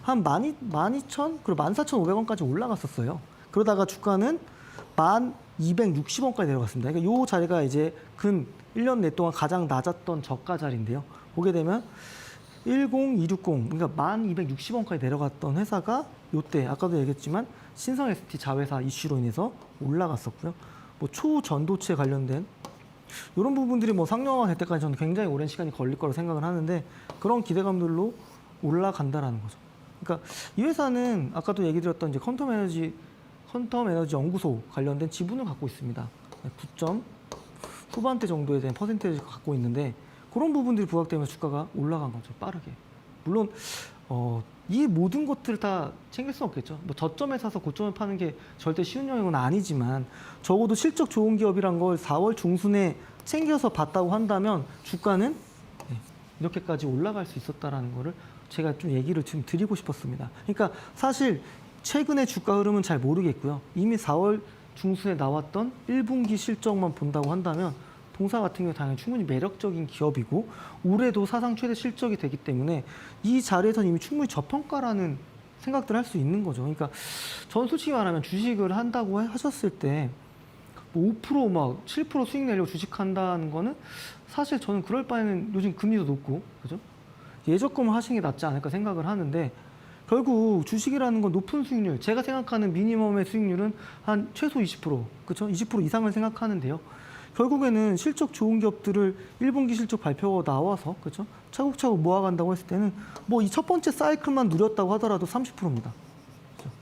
한 12,000 그리고 14,500원까지 올라갔었어요. 그러다가 주가는 1,260원까지 내려갔습니다. 그러니까 이 자리가 이제 근 1년 내 동안 가장 낮았던 저가 자리인데요. 보게 되면 10260 그러니까 1,260원까지 내려갔던 회사가 이때 아까도 얘기했지만 신성 ST 자회사 이슈로 인해서 올라갔었고요. 뭐 초전도체 관련된 이런 부분들이 뭐 상용화 될 때까지 저는 굉장히 오랜 시간이 걸릴 거라고 생각을 하는데 그런 기대감들로 올라간다라는 거죠. 그러니까 이 회사는 아까도 얘기 드렸던 이제 퀀텀 에너지 연구소 관련된 지분을 갖고 있습니다. 9점 후반대 정도에 대한 퍼센테이지를 갖고 있는데 그런 부분들이 부각되면서 주가가 올라간 거죠. 빠르게. 물론 이 모든 것들을 다 챙길 수는 없겠죠. 뭐 저점에 사서 고점에 파는 게 절대 쉬운 영역은 아니지만 적어도 실적 좋은 기업이란 걸 4월 중순에 챙겨서 봤다고 한다면 주가는 이렇게까지 올라갈 수 있었다라는 거를 제가 좀 얘기를 좀 드리고 싶었습니다. 그러니까 사실 최근의 주가 흐름은 잘 모르겠고요. 이미 4월 중순에 나왔던 1분기 실적만 본다고 한다면 동사 같은 경우 당연히 충분히 매력적인 기업이고 올해도 사상 최대 실적이 되기 때문에 이 자리에서는 이미 충분히 저평가라는 생각들을 할 수 있는 거죠. 그러니까 저는 솔직히 말하면 주식을 한다고 하셨을 때 뭐 5% 막 7% 수익 내려고 주식한다는 거는 사실 저는 그럴 바에는 요즘 금리도 높고 그죠? 예적금을 하시는 게 낫지 않을까 생각을 하는데 결국 주식이라는 건 높은 수익률, 제가 생각하는 미니멈의 수익률은 한 최소 20%, 그렇죠? 20% 이상을 생각하는데요. 결국에는 실적 좋은 기업들을 1분기 실적 발표가 나와서 그렇죠? 차곡차곡 모아간다고 했을 때는 뭐 이 첫 번째 사이클만 누렸다고 하더라도 30%입니다. 그렇죠?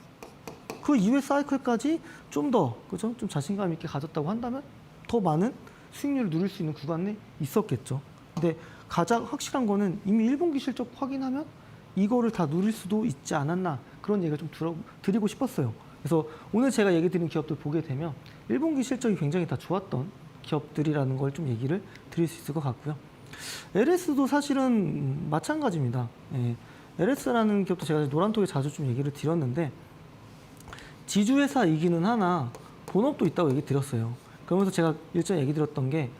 그 이외 사이클까지 좀 더 그렇죠? 좀 자신감 있게 가졌다고 한다면 더 많은 수익률을 누릴 수 있는 구간이 있었겠죠. 근데 가장 확실한 거는 이미 1분기 실적 확인하면 이거를 다 누릴 수도 있지 않았나 그런 얘기를 좀 드리고 싶었어요. 그래서 오늘 제가 얘기 드린 기업들 보게 되면 1분기 실적이 굉장히 다 좋았던 기업들이라는 걸 좀 얘기를 드릴 수 있을 것 같고요. LS도 사실은 마찬가지입니다. 예. LS라는 기업도 제가 노란톡에 자주 좀 얘기를 드렸는데 지주회사이기는 하나 본업도 있다고 얘기 드렸어요. 그러면서 제가 일전에 얘기 드렸던 게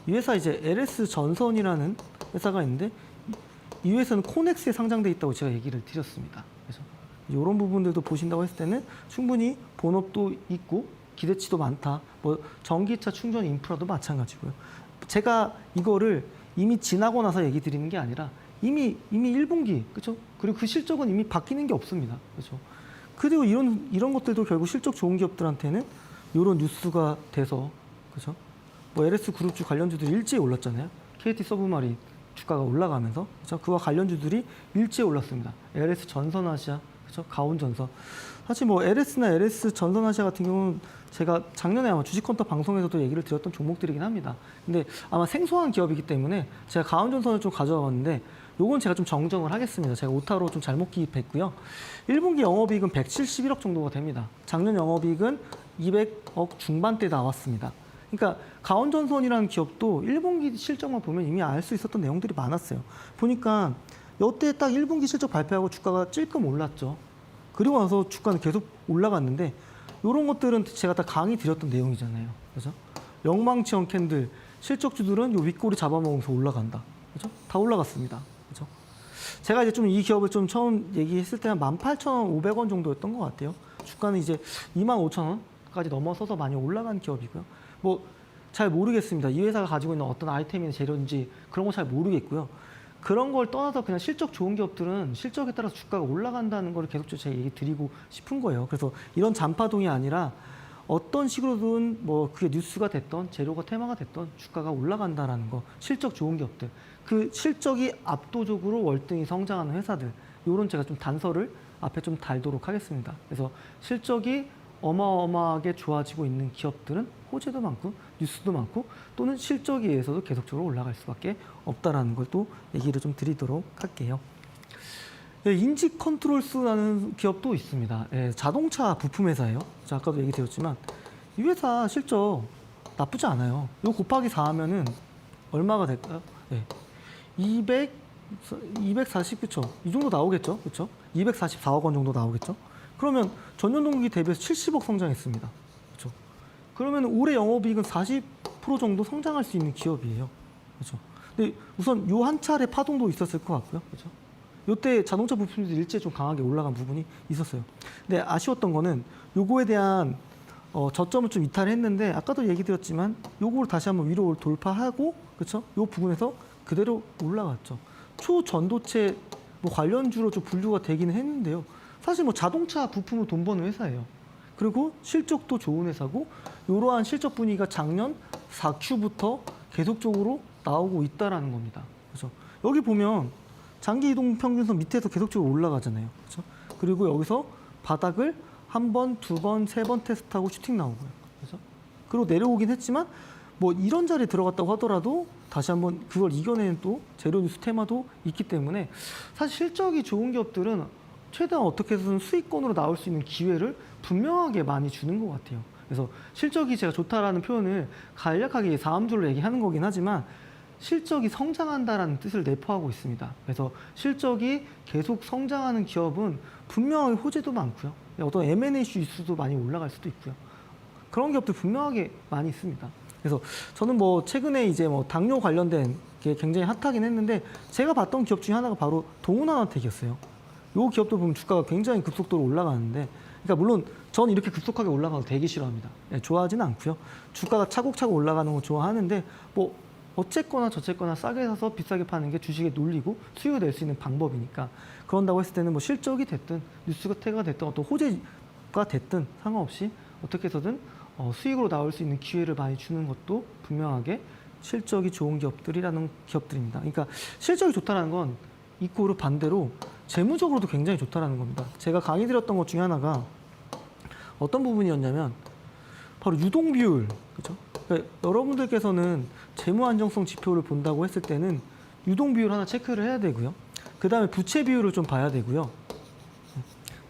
이 회사 이제 LS 전선이라는 회사가 있는데 이 회사는 코넥스에 상장돼 있다고 제가 얘기를 드렸습니다. 그래서 이런 부분들도 보신다고 했을 때는 충분히 본업도 있고 기대치도 많다. 뭐 전기차 충전 인프라도 마찬가지고요. 제가 이거를 이미 지나고 나서 얘기 드리는 게 아니라 이미 1분기 그렇죠? 그리고 그 실적은 이미 바뀌는 게 없습니다. 그렇죠? 그리고 이런 것들도 결국 실적 좋은 기업들한테는 이런 뉴스가 돼서 그렇죠? 뭐 LS 그룹주 관련주들이 일제히 올랐잖아요. KT 서브마린 주가가 올라가면서 그렇죠? 그와 관련주들이 일제히 올랐습니다. LS 전선아시아, 그렇죠? 가온전선. 사실 뭐 LS나 LS 전선아시아 같은 경우는 제가 작년에 아마 주식컨터 방송에서도 얘기를 드렸던 종목들이긴 합니다. 근데 아마 생소한 기업이기 때문에 제가 가온전선을 좀 가져와 봤는데 요건 제가 좀 정정을 하겠습니다. 제가 오타로 좀 잘못 기입했고요. 1분기 영업이익은 171억 정도가 됩니다. 작년 영업이익은 200억 중반대 나왔습니다. 그러니까 가온전선이라는 기업도 1분기 실적만 보면 이미 알 수 있었던 내용들이 많았어요. 보니까 이때 딱 1분기 실적 발표하고 주가가 찔끔 올랐죠. 그리고 나서 주가는 계속 올라갔는데 이런 것들은 제가 다 강의 드렸던 내용이잖아요. 그죠? 영망치원 캔들 실적주들은 요 윗꼬리 잡아먹으면서 올라간다. 그죠? 다 올라갔습니다. 그죠? 제가 이제 좀 이 기업을 좀 처음 얘기했을 때는 18,500원 정도였던 것 같아요. 주가는 이제 25,000원까지 넘어서서 많이 올라간 기업이고요. 뭐 잘 모르겠습니다. 이 회사가 가지고 있는 어떤 아이템이나 재료인지 그런 거 잘 모르겠고요. 그런 걸 떠나서 그냥 실적 좋은 기업들은 실적에 따라서 주가가 올라간다는 걸 계속 제가 얘기 드리고 싶은 거예요. 그래서 이런 잔파동이 아니라 어떤 식으로든 뭐 그게 뉴스가 됐던 재료가 테마가 됐던 주가가 올라간다라는 거, 실적 좋은 기업들, 그 실적이 압도적으로 월등히 성장하는 회사들, 요런 제가 좀 단서를 앞에 좀 달도록 하겠습니다. 그래서 실적이 어마어마하게 좋아지고 있는 기업들은 호재도 많고 뉴스도 많고 또는 실적에 의해서도 계속적으로 올라갈 수밖에 없다라는 걸 또 얘기를 좀 드리도록 할게요. 네, 인지 컨트롤스라는 기업도 있습니다. 네, 자동차 부품 회사예요. 제가 아까도 얘기 드렸지만 이 회사 실적 나쁘지 않아요. 이거 곱하기 4 하면은 얼마가 될까요? 네, 240 그쵸? 이 정도 나오겠죠? 그쵸? 244억 원 정도 나오겠죠? 그러면 전년 동기 대비해서 70억 성장했습니다. 그렇죠? 그러면 올해 영업이익은 40% 정도 성장할 수 있는 기업이에요. 그렇죠? 근데 우선 요 한 차례 파동도 있었을 것 같고요. 그렇죠? 요때 자동차 부품들이 일제히 좀 강하게 올라간 부분이 있었어요. 근데 아쉬웠던 거는 요거에 대한 저점을 좀 이탈했는데 아까도 얘기 드렸지만 요거를 다시 한번 위로 돌파하고 그렇죠? 요 부분에서 그대로 올라갔죠. 초전도체 뭐 관련주로 좀 분류가 되기는 했는데요. 사실 뭐 자동차 부품으로 돈 버는 회사예요. 그리고 실적도 좋은 회사고 이러한 실적 분위기가 작년 4Q부터 계속적으로 나오고 있다라는 겁니다. 그렇죠? 여기 보면 장기 이동 평균선 밑에서 계속적으로 올라가잖아요. 그렇죠? 그리고 여기서 바닥을 한 번, 두 번, 세 번 테스트하고 슈팅 나오고요. 그렇죠? 그리고 내려오긴 했지만 뭐 이런 자리에 들어갔다고 하더라도 다시 한번 그걸 이겨내는 또 제로 뉴스 테마도 있기 때문에 사실 실적이 좋은 기업들은 최대한 어떻게 해서든 수익권으로 나올 수 있는 기회를 분명하게 많이 주는 것 같아요. 그래서 실적이 제가 좋다라는 표현을 간략하게 4음절로 얘기하는 거긴 하지만 실적이 성장한다라는 뜻을 내포하고 있습니다. 그래서 실적이 계속 성장하는 기업은 분명하게 호재도 많고요. 어떤 M&A 이슈도 많이 올라갈 수도 있고요. 그런 기업들 분명하게 많이 있습니다. 그래서 저는 뭐 최근에 이제 뭐 당뇨 관련된 게 굉장히 핫하긴 했는데 제가 봤던 기업 중에 하나가 바로 동훈하나텍이었어요. 이 기업도 보면 주가가 굉장히 급속도로 올라가는데, 그러니까 물론 저는 이렇게 급속하게 올라가는 거 되게 싫어합니다. 네, 좋아하지는 않고요. 주가가 차곡차곡 올라가는 거 좋아하는데, 뭐 어쨌거나 저쨌거나 싸게 사서 비싸게 파는 게 주식의 논리고 수익을 낼 수 있는 방법이니까 그런다고 했을 때는 뭐 실적이 됐든 뉴스가 태가 됐든 어떤 호재가 됐든 상관없이 어떻게 해서든 수익으로 나올 수 있는 기회를 많이 주는 것도 분명하게 실적이 좋은 기업들이라는 기업들입니다. 그러니까 실적이 좋다는 건 이코르 반대로 재무적으로도 굉장히 좋다는 겁니다. 제가 강의 드렸던 것 중에 하나가 어떤 부분이었냐면 바로 유동 비율, 그렇죠? 그러니까 여러분들께서는 재무 안정성 지표를 본다고 했을 때는 유동 비율 하나 체크를 해야 되고요. 그 다음에 부채 비율을 좀 봐야 되고요.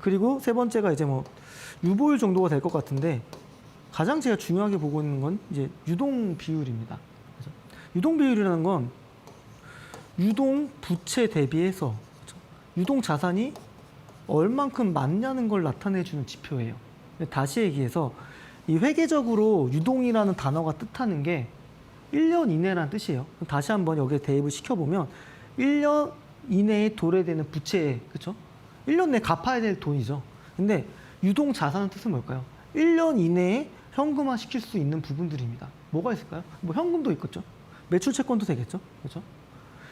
그리고 세 번째가 이제 뭐 유보율 정도가 될 것 같은데 가장 제가 중요하게 보고 있는 건 이제 유동 비율입니다. 그죠? 유동 비율이라는 건 유동 부채 대비해서 그죠? 유동 자산이 얼만큼 많냐는 걸 나타내주는 지표예요. 다시 얘기해서 이 회계적으로 유동이라는 단어가 뜻하는 게 1년 이내라는 뜻이에요. 다시 한번 여기에 대입을 시켜보면 1년 이내에 도래되는 부채, 그렇죠? 1년 내에 갚아야 될 돈이죠. 근데 유동 자산의 뜻은 뭘까요? 1년 이내에 현금화 시킬 수 있는 부분들입니다. 뭐가 있을까요? 뭐 현금도 있겠죠. 매출 채권도 되겠죠. 그렇죠?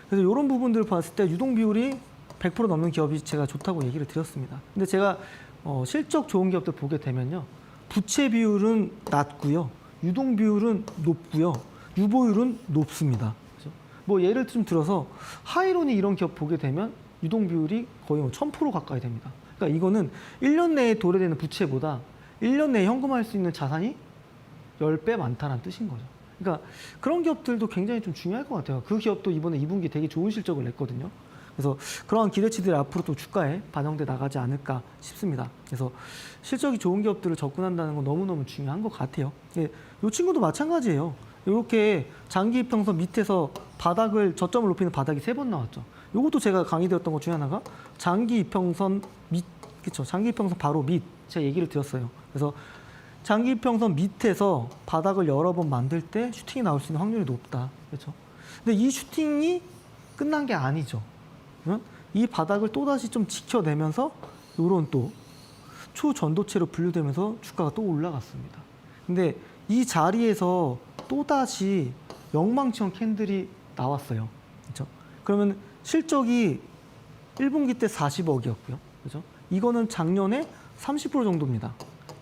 그래서 이런 부분들을 봤을 때 유동 비율이 100% 넘는 기업이 제가 좋다고 얘기를 드렸습니다. 근데 제가 실적 좋은 기업들 보게 되면요. 부채 비율은 낮고요. 유동 비율은 높고요. 유보율은 높습니다. 그렇죠? 뭐 예를 좀 들어서 하이론이 이런 기업 보게 되면 유동 비율이 거의 1000% 가까이 됩니다. 그러니까 이거는 1년 내에 도래되는 부채보다 1년 내에 현금화할 수 있는 자산이 10배 많다는 뜻인 거죠. 그러니까 그런 기업들도 굉장히 좀 중요할 것 같아요. 그 기업도 이번에 2분기 되게 좋은 실적을 냈거든요. 그래서 그러한 기대치들이 앞으로 또 주가에 반영돼 나가지 않을까 싶습니다. 그래서 실적이 좋은 기업들을 접근한다는 건 너무너무 중요한 것 같아요. 이 친구도 마찬가지예요. 이렇게 장기 이평선 밑에서 바닥을 저점을 높이는 바닥이 3번 나왔죠. 이것도 제가 강의되었던 것 중에 하나가 장기 이평선 밑, 그렇죠? 장기 이평선 바로 밑 제가 얘기를 드렸어요. 그래서 장기 이평선 밑에서 바닥을 여러 번 만들 때 슈팅이 나올 수 있는 확률이 높다. 그렇죠? 근데 이 슈팅이 끝난 게 아니죠. 이 바닥을 또다시 좀 지켜내면서 이런 또 초전도체로 분류되면서 주가가 또 올라갔습니다. 근데 이 자리에서 또다시 엉망진창 캔들이 나왔어요. 그렇죠? 그러면 실적이 1분기 때 40억이었고요. 그렇죠? 이거는 작년에 30% 정도입니다.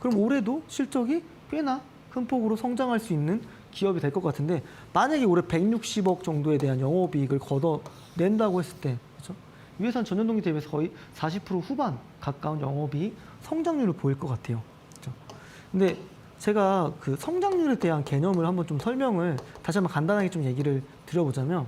그럼 올해도 실적이 꽤나 큰 폭으로 성장할 수 있는 기업이 될 것 같은데 만약에 올해 160억 정도에 대한 영업이익을 걷어낸다고 했을 때 그렇죠? 이 회사는 전년 동기 대비해서 거의 40% 후반 가까운 영업이익 성장률을 보일 것 같아요. 그렇죠? 근데 제가 그 성장률에 대한 개념을 한번 좀 설명을 다시 한번 간단하게 좀 얘기를 드려보자면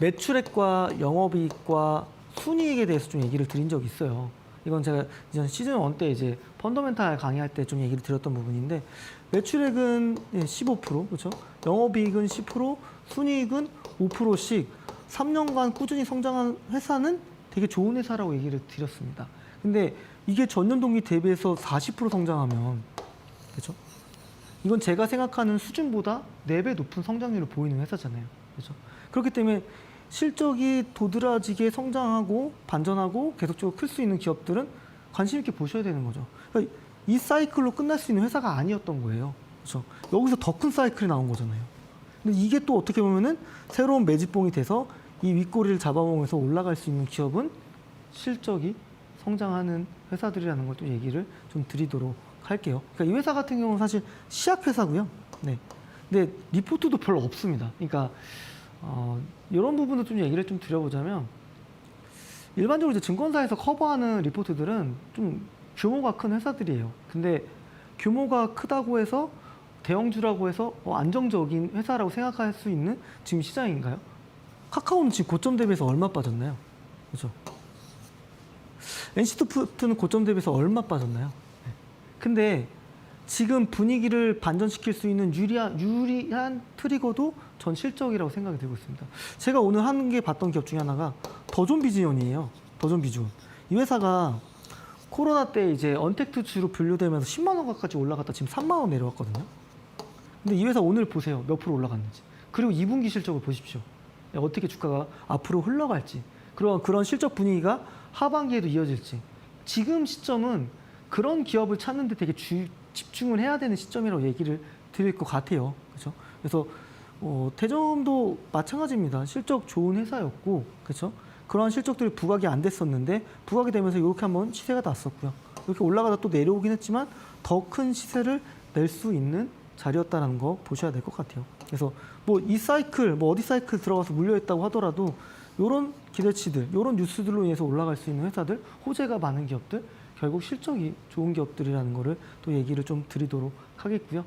매출액과 영업이익과 순이익에 대해서 좀 얘기를 드린 적이 있어요. 이건 제가 이전 시즌 1 때 이제 펀더멘탈 강의할 때 좀 얘기를 드렸던 부분인데 매출액은 15%, 그렇죠? 영업이익은 10%, 순이익은 5%씩 3년간 꾸준히 성장한 회사는 되게 좋은 회사라고 얘기를 드렸습니다. 근데 이게 전년 동기 대비해서 40% 성장하면 그렇죠? 이건 제가 생각하는 수준보다 4배 높은 성장률을 보이는 회사잖아요. 그렇죠? 그렇기 때문에 실적이 도드라지게 성장하고 반전하고 계속적으로 클 수 있는 기업들은 관심 있게 보셔야 되는 거죠. 그러니까 이 사이클로 끝날 수 있는 회사가 아니었던 거예요. 그렇죠? 여기서 더 큰 사이클이 나온 거잖아요. 근데 이게 또 어떻게 보면은 새로운 매집봉이 돼서 이 윗꼬리를 잡아먹으면서 올라갈 수 있는 기업은 실적이 성장하는 회사들이라는 걸 또 얘기를 좀 드리도록 할게요. 그러니까 이 회사 같은 경우는 사실 시약 회사고요. 네. 근데 리포트도 별로 없습니다. 그러니까 이런 부분도 좀 얘기를 좀 드려보자면 일반적으로 이제 증권사에서 커버하는 리포트들은 좀 규모가 큰 회사들이에요. 근데 규모가 크다고 해서 대형주라고 해서 안정적인 회사라고 생각할 수 있는 지금 시장인가요? 카카오는 지금 고점 대비해서 얼마 빠졌나요? 그렇죠? NC소프트는 고점 대비해서 얼마 빠졌나요? 네. 근데 지금 분위기를 반전시킬 수 있는 유리한 트리거도 전 실적이라고 생각이 들고 있습니다. 제가 오늘 한 개 봤던 기업 중에 하나가 더존비즈온이에요. 더존비즈온. 이 회사가 코로나 때 이제 언택트주로 분류되면서 10만 원 가까이 올라갔다 지금 3만 원 내려왔거든요. 근데 이 회사 오늘 보세요. 몇 프로 올라갔는지. 그리고 2분기 실적을 보십시오. 어떻게 주가가 앞으로 흘러갈지. 그런 실적 분위기가 하반기에도 이어질지. 지금 시점은 그런 기업을 찾는데 되게 집중을 해야 되는 시점이라고 얘기를 드릴 것 같아요. 그렇죠? 그래서 대점도 마찬가지입니다. 실적 좋은 회사였고, 그렇죠? 그러한 실적들이 부각이 안 됐었는데 부각이 되면서 이렇게 한번 시세가 났었고요. 이렇게 올라가다 또 내려오긴 했지만 더 큰 시세를 낼 수 있는 자리였다는 거 보셔야 될 것 같아요. 그래서 뭐 이 사이클, 뭐 어디 사이클 들어가서 물려있다고 하더라도 이런 기대치들, 이런 뉴스들로 인해서 올라갈 수 있는 회사들, 호재가 많은 기업들, 결국 실적이 좋은 기업들이라는 거를 또 얘기를 좀 드리도록 하겠고요.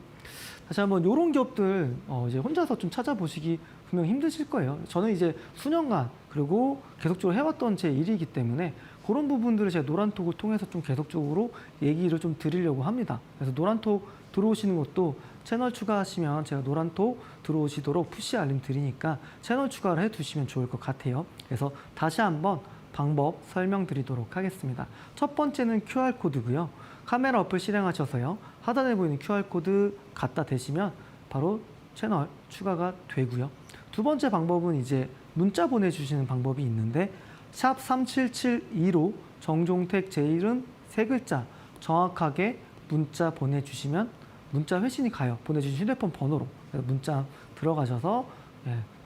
다시 한번 이런 기업들 이제 혼자서 좀 찾아보시기 분명 힘드실 거예요. 저는 이제 수년간 그리고 계속적으로 해왔던 제 일이기 때문에 그런 부분들을 제가 노란톡을 통해서 좀 계속적으로 얘기를 좀 드리려고 합니다. 그래서 노란톡 들어오시는 것도 채널 추가하시면 제가 노란톡 들어오시도록 푸시 알림 드리니까 채널 추가를 해두시면 좋을 것 같아요. 그래서 다시 한번 방법 설명드리도록 하겠습니다. 첫 번째는 QR코드고요. 카메라 어플 실행하셔서요. 하단에 보이는 QR코드 갖다 대시면 바로 채널 추가가 되고요. 두 번째 방법은 이제 문자 보내주시는 방법이 있는데 샵 3772로 정종택 제 이름 세 글자 정확하게 문자 보내주시면 문자 회신이 가요. 보내주신 휴대폰 번호로. 그래서 문자 들어가셔서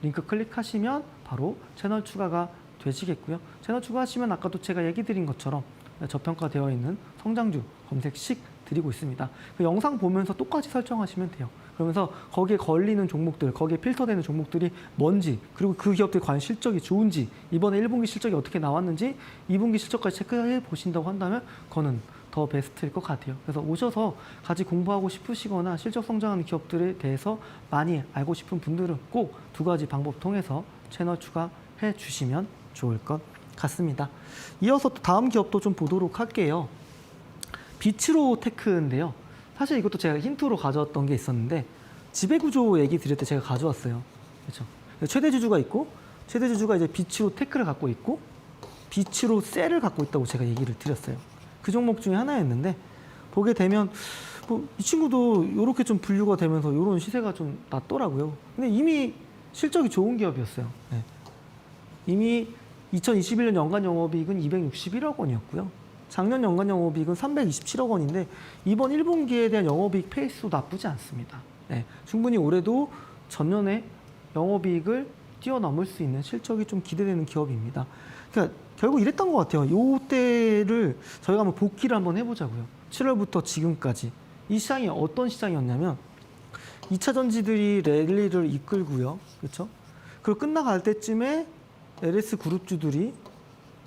링크 클릭하시면 바로 채널 추가가 되시겠고요. 채널 추가하시면 아까도 제가 얘기 드린 것처럼 저평가되어 있는 성장주 검색식 드리고 있습니다. 그 영상 보면서 똑같이 설정하시면 돼요. 그러면서 거기에 걸리는 종목들, 거기에 필터되는 종목들이 뭔지, 그리고 그 기업들이 과연 실적이 좋은지, 이번에 1분기 실적이 어떻게 나왔는지 2분기 실적까지 체크해 보신다고 한다면 그거는 더 베스트일 것 같아요. 그래서 오셔서 같이 공부하고 싶으시거나 실적 성장하는 기업들에 대해서 많이 알고 싶은 분들은 꼭 두 가지 방법 통해서 채널 추가해 주시면 좋을 것 같습니다. 이어서 또 다음 기업도 좀 보도록 할게요. 비츠로 테크인데요. 사실 이것도 제가 힌트로 가져왔던 게 있었는데 지배구조 얘기 드릴 때 제가 가져왔어요. 그렇죠? 최대 주주가 있고 최대 주주가 이제 비츠로 테크를 갖고 있고 비츠로 셀을 갖고 있다고 제가 얘기를 드렸어요. 그 종목 중에 하나였는데 보게 되면 이 친구도 이렇게 좀 분류가 되면서 이런 시세가 좀 났더라고요. 근데 이미 실적이 좋은 기업이었어요. 네. 이미 2021년 연간 영업이익은 261억 원이었고요. 작년 연간 영업이익은 327억 원인데 이번 1분기에 대한 영업이익 페이스도 나쁘지 않습니다. 네, 충분히 올해도 전년에 영업이익을 뛰어넘을 수 있는 실적이 좀 기대되는 기업입니다. 그러니까 결국 이랬던 것 같아요. 요 때를 저희가 한번 복기를 한번 해보자고요. 7월부터 지금까지 이 시장이 어떤 시장이었냐면 2차 전지들이 랠리를 이끌고요. 그렇죠? 그리고 끝나갈 때쯤에 LS 그룹주들이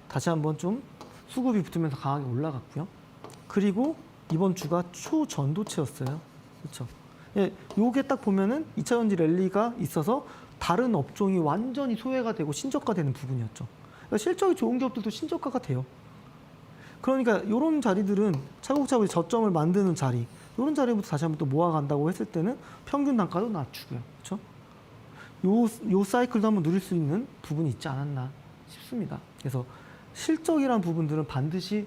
다시 한번 좀 수급이 붙으면서 강하게 올라갔고요. 그리고 이번 주가 초전도체였어요. 그렇죠? 예, 요게 딱 보면은 2차 전지 랠리가 있어서 다른 업종이 완전히 소외가 되고 신저가되는 부분이었죠. 그러니까 실적이 좋은 기업들도 신저가가 돼요. 그러니까 이런 자리들은 차곡차곡 저점을 만드는 자리, 이런 자리부터 다시 한번 또 모아간다고 했을 때는 평균 단가도 낮추고요. 그렇죠? 요 사이클도 한번 누릴 수 있는 부분이 있지 않았나 싶습니다. 그래서 실적이란 부분들은 반드시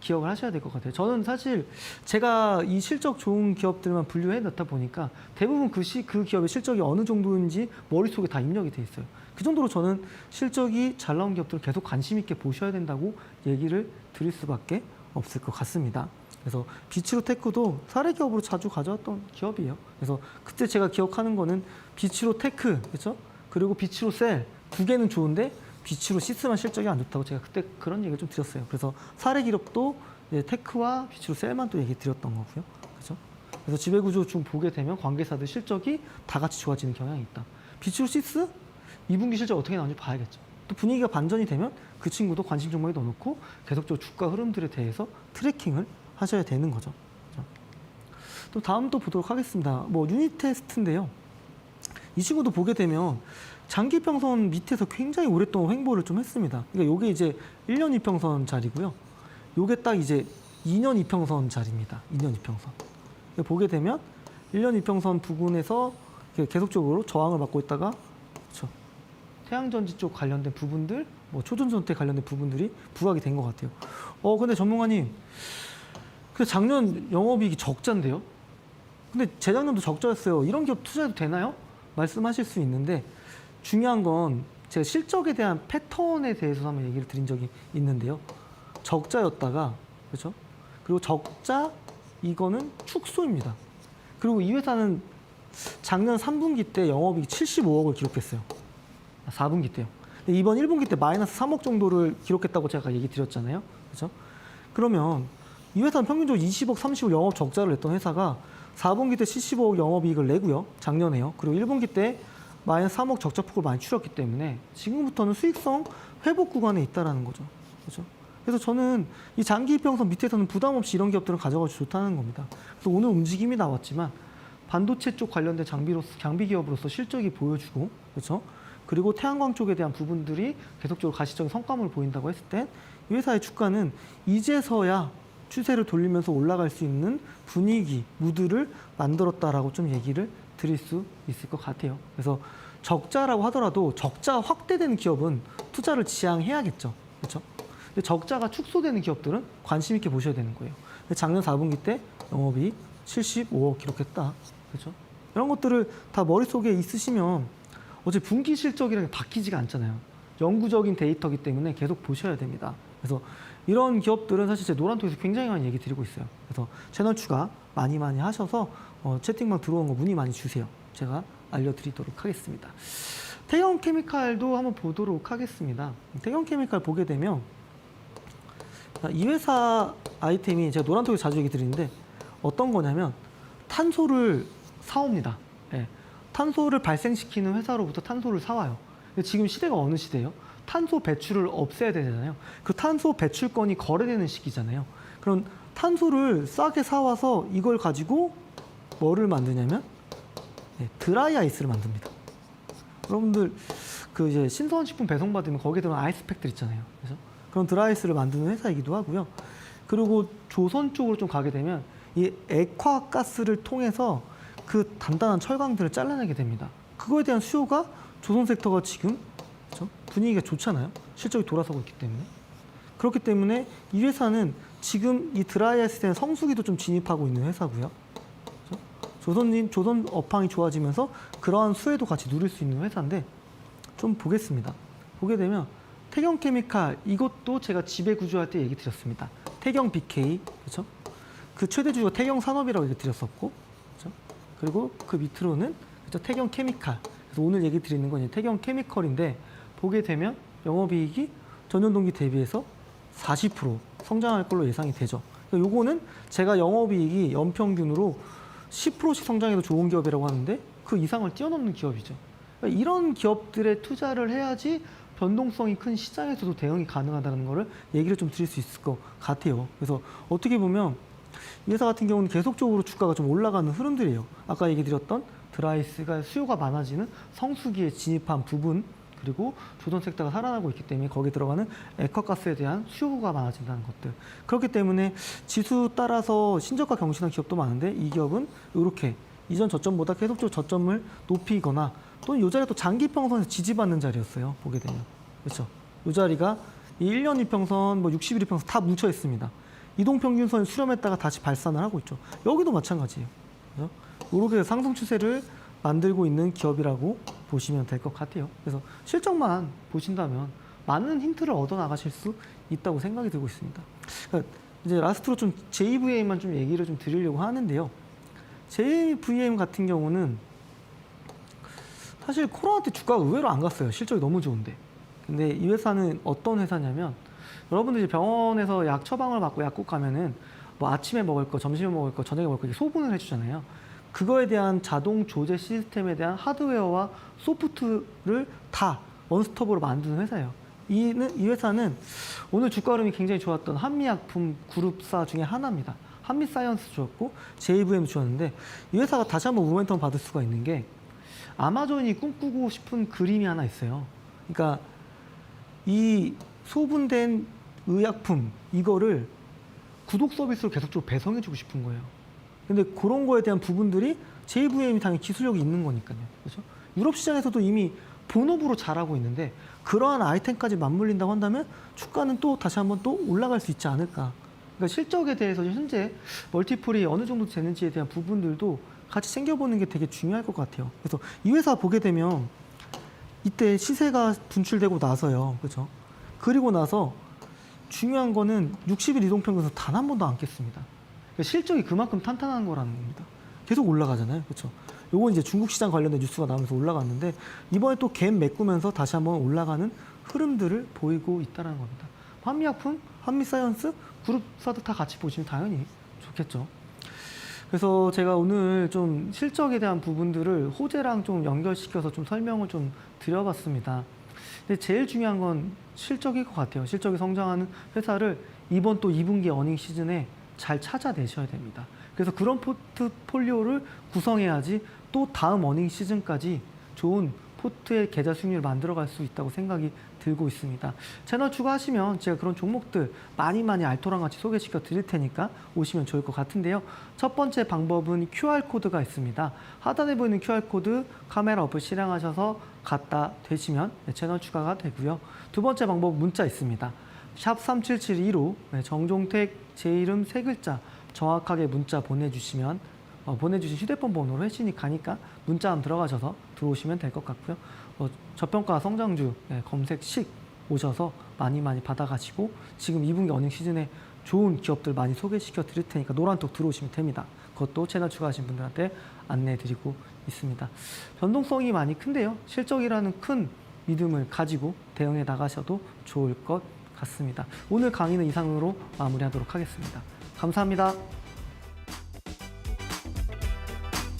기억을 하셔야 될 것 같아요. 저는 사실 제가 이 실적 좋은 기업들만 분류해 놓다 보니까 대부분 그 기업의 실적이 어느 정도인지 머릿속에 다 입력이 돼 있어요. 그 정도로 저는 실적이 잘 나온 기업들을 계속 관심 있게 보셔야 된다고 얘기를 드릴 수밖에 없을 것 같습니다. 그래서 비츠로테크도 사례 기업으로 자주 가져왔던 기업이에요. 그래서 그때 제가 기억하는 거는 비츠로테크, 그렇죠? 그리고 비츠로셀 두 개는 좋은데 비츠로시스만 실적이 안 좋다고 제가 그때 그런 얘기를 좀 드렸어요. 그래서 사례 기업도 테크와 비츠로셀만 또 얘기 드렸던 거고요. 그렇죠? 그래서 지배구조 중 보게 되면 관계사들 실적이 다 같이 좋아지는 경향이 있다. 비츠로시스 2분기 실적 어떻게 나오는지 봐야겠죠. 또 분위기가 반전이 되면 그 친구도 관심 종목에 넣어놓고 계속적으로 주가 흐름들에 대해서 트래킹을 하셔야 되는 거죠. 또 다음 또 보도록 하겠습니다. 유닛 테스트인데요. 이 친구도 보게 되면 장기 평선 밑에서 굉장히 오랫동안 횡보를 좀 했습니다. 그러니까 요게 이제 1년 이평선 자리고요. 요게 딱 이제 2년 이평선 자리입니다. 2년 이평선. 보게 되면 1년 이평선 부근에서 계속적으로 저항을 받고 있다가 그렇죠. 태양전지 쪽 관련된 부분들, 초전전태 관련된 부분들이 부각이 된 것 같아요. 근데 전문가님, 작년 영업이익이 적자인데요? 근데 재작년도 적자였어요. 이런 기업 투자해도 되나요? 말씀하실 수 있는데 중요한 건 제가 실적에 대한 패턴에 대해서 한번 얘기를 드린 적이 있는데요. 적자였다가 그렇죠? 그리고 적자 이거는 축소입니다. 그리고 이 회사는 작년 3분기 때 영업이익 75억을 기록했어요. 4분기 때요. 근데 이번 1분기 때 마이너스 3억 정도를 기록했다고 제가 얘기 드렸잖아요. 그렇죠? 그러면 이 회사는 평균적으로 20억, 30억 영업 적자를 냈던 회사가 4분기 때 75억 영업이익을 내고요. 작년에요. 그리고 1분기 때 마이너스 3억 적자폭을 많이 줄였기 때문에 지금부터는 수익성 회복 구간에 있다는 거죠. 그렇죠? 그래서 저는 이 장기 이평선 밑에서는 부담 없이 이런 기업들을 가져가도 좋다는 겁니다. 그래서 오늘 움직임이 나왔지만 반도체 쪽 관련된 장비 기업으로서 실적이 보여주고, 그렇죠? 그리고 태양광 쪽에 대한 부분들이 계속적으로 가시적인 성과물을 보인다고 했을 때 이 회사의 주가는 이제서야 추세를 돌리면서 올라갈 수 있는 분위기, 무드를 만들었다라고 좀 얘기를 드릴 수 있을 것 같아요. 그래서 적자라고 하더라도 적자가 확대되는 기업은 투자를 지향해야겠죠. 그렇죠? 근데 적자가 축소되는 기업들은 관심 있게 보셔야 되는 거예요. 작년 4분기 때 영업이익 75억 기록했다. 그렇죠? 이런 것들을 다 머릿속에 있으시면 어제 분기 실적이라는 게 바뀌지가 않잖아요. 영구적인 데이터이기 때문에 계속 보셔야 됩니다. 그래서 이런 기업들은 사실 제 노란톡에서 굉장히 많이 얘기 드리고 있어요. 그래서 채널 추가 많이 하셔서 채팅방 들어온 거 문의 많이 주세요. 제가 알려드리도록 하겠습니다. 태경케미칼도 한번 보도록 하겠습니다. 태경케미칼 보게 되면 이 회사 아이템이 제가 노란톡에서 자주 얘기 드리는데 어떤 거냐면 탄소를 사옵니다. 네. 탄소를 발생시키는 회사로부터 탄소를 사와요. 근데 지금 시대가 어느 시대예요? 탄소 배출을 없애야 되잖아요. 그 탄소 배출권이 거래되는 시기잖아요. 그럼 탄소를 싸게 사와서 이걸 가지고 뭐를 만드냐면 드라이 아이스를 만듭니다. 여러분들 그 이제 신선식품 배송받으면 거기에 들어간 아이스팩들 있잖아요. 그래서 그런 드라이 아이스를 만드는 회사이기도 하고요. 그리고 조선 쪽으로 좀 가게 되면 이 액화가스를 통해서 그 단단한 철강들을 잘라내게 됩니다. 그거에 대한 수요가 조선 섹터가 지금 그렇죠? 분위기가 좋잖아요. 실적이 돌아서고 있기 때문에. 그렇기 때문에 이 회사는 지금 이 드라이아이스에 대한 성수기도 좀 진입하고 있는 회사고요. 그렇죠? 조선 업황이 좋아지면서 그러한 수혜도 같이 누릴 수 있는 회사인데 좀 보겠습니다. 보게 되면 태경케미칼 이것도 제가 지배 구조할 때 얘기 드렸습니다. 태경 BK 그렇죠? 그 최대 주주가 태경산업이라고 얘기 드렸었고 그렇죠? 그리고 그 밑으로는 그렇죠? 태경케미칼. 그래서 오늘 얘기 드리는 건 태경케미컬인데 보게 되면 영업이익이 전년 동기 대비해서 40% 성장할 걸로 예상이 되죠. 요거는 제가 영업이익이 연평균으로 10%씩 성장해도 좋은 기업이라고 하는데 그 이상을 뛰어넘는 기업이죠. 그러니까 이런 기업들에 투자를 해야지 변동성이 큰 시장에서도 대응이 가능하다는 거를 얘기를 좀 드릴 수 있을 것 같아요. 그래서 어떻게 보면 이 회사 같은 경우는 계속적으로 주가가 좀 올라가는 흐름들이에요. 아까 얘기 드렸던 드라이스가 수요가 많아지는 성수기에 진입한 부분 그리고 조선 섹터가 살아나고 있기 때문에 거기에 들어가는 액화가스에 대한 수요가 많아진다는 것들. 그렇기 때문에 지수 따라서 신저가 경신한 기업도 많은데 이 기업은 이렇게 이전 저점보다 계속적으로 저점을 높이거나 또는 이 자리가 또 장기평선에서 지지받는 자리였어요. 보게 되면. 그렇죠. 이 자리가 1년 이평선, 60일 이평선 다 뭉쳐 있습니다. 이동평균선을 수렴했다가 다시 발산을 하고 있죠. 여기도 마찬가지예요. 그렇죠? 이렇게 상승 추세를 만들고 있는 기업이라고 보시면 될 것 같아요. 그래서 실적만 보신다면 많은 힌트를 얻어 나가실 수 있다고 생각이 들고 있습니다. 그러니까 이제 라스트로 좀 JVA만 좀 얘기를 좀 드리려고 하는데요. JVM 같은 경우는 사실 코로나 때 주가가 의외로 안 갔어요. 실적이 너무 좋은데. 근데 이 회사는 어떤 회사냐면 여러분들 이제 병원에서 약 처방을 받고 약국 가면은 뭐 아침에 먹을 거, 점심에 먹을 거, 저녁에 먹을 거 이렇게 소분을 해주잖아요. 그거에 대한 자동 조제 시스템에 대한 하드웨어와 소프트를 다 원스톱으로 만드는 회사예요. 이 회사는 오늘 주가 흐름이 굉장히 좋았던 한미약품 그룹사 중에 하나입니다. 한미사이언스 좋았고 JVM 좋았는데 이 회사가 다시 한번 모멘텀 받을 수가 있는 게 아마존이 꿈꾸고 싶은 그림이 하나 있어요. 그러니까 이 소분된 의약품 이거를 구독 서비스로 계속적으로 배송해주고 싶은 거예요. 근데 그런 거에 대한 부분들이 JVM이 당연히 기술력이 있는 거니까요. 그렇죠? 유럽 시장에서도 이미 본업으로 잘하고 있는데 그러한 아이템까지 맞물린다고 한다면 주가는 또 다시 한번 또 올라갈 수 있지 않을까. 그러니까 실적에 대해서 현재 멀티플이 어느 정도 되는지에 대한 부분들도 같이 챙겨보는 게 되게 중요할 것 같아요. 그래서 이 회사 보게 되면 이때 시세가 분출되고 나서요. 그렇죠? 그리고 나서 중요한 거는 60일 이동평균에서 단 한 번도 안 깼습니다. 그러니까 실적이 그만큼 탄탄한 거라는 겁니다. 계속 올라가잖아요. 그렇죠? 요거 이제 중국 시장 관련된 뉴스가 나오면서 올라갔는데 이번에 또 갭 메꾸면서 다시 한번 올라가는 흐름들을 보이고 있다는 겁니다. 한미약품, 한미사이언스, 그룹사도 다 같이 보시면 당연히 좋겠죠. 그래서 제가 오늘 좀 실적에 대한 부분들을 호재랑 좀 연결시켜서 좀 설명을 좀 드려봤습니다. 근데 제일 중요한 건 실적일 것 같아요. 실적이 성장하는 회사를 이번 또 2분기 어닝 시즌에 잘 찾아내셔야 됩니다. 그래서 그런 포트폴리오를 구성해야지 또 다음 어닝 시즌까지 좋은 포트의 계좌 수익률을 만들어갈 수 있다고 생각이 들고 있습니다. 채널 추가하시면 제가 그런 종목들 많이 알토랑 같이 소개시켜 드릴 테니까 오시면 좋을 것 같은데요. 첫 번째 방법은 QR코드가 있습니다. 하단에 보이는 QR코드 카메라 어플 실행하셔서 갖다 대시면 채널 추가가 되고요. 두 번째 방법 문자 있습니다. 샵 3772로 정종택 제 이름 세 글자 정확하게 문자 보내주시면 보내주신 휴대폰 번호로 회신이 가니까 문자함 들어가셔서 들어오시면 될 것 같고요. 저평가 성장주 검색식 오셔서 많이 받아가시고 지금 2분기 어닝 시즌에 좋은 기업들 많이 소개시켜 드릴 테니까 노란톡 들어오시면 됩니다. 그것도 채널 추가하신 분들한테 안내해 드리고 있습니다. 변동성이 많이 큰데요. 실적이라는 큰 믿음을 가지고 대응해 나가셔도 좋을 것 같습니다. 오늘 강의는 이상으로 마무리하도록 하겠습니다. 감사합니다.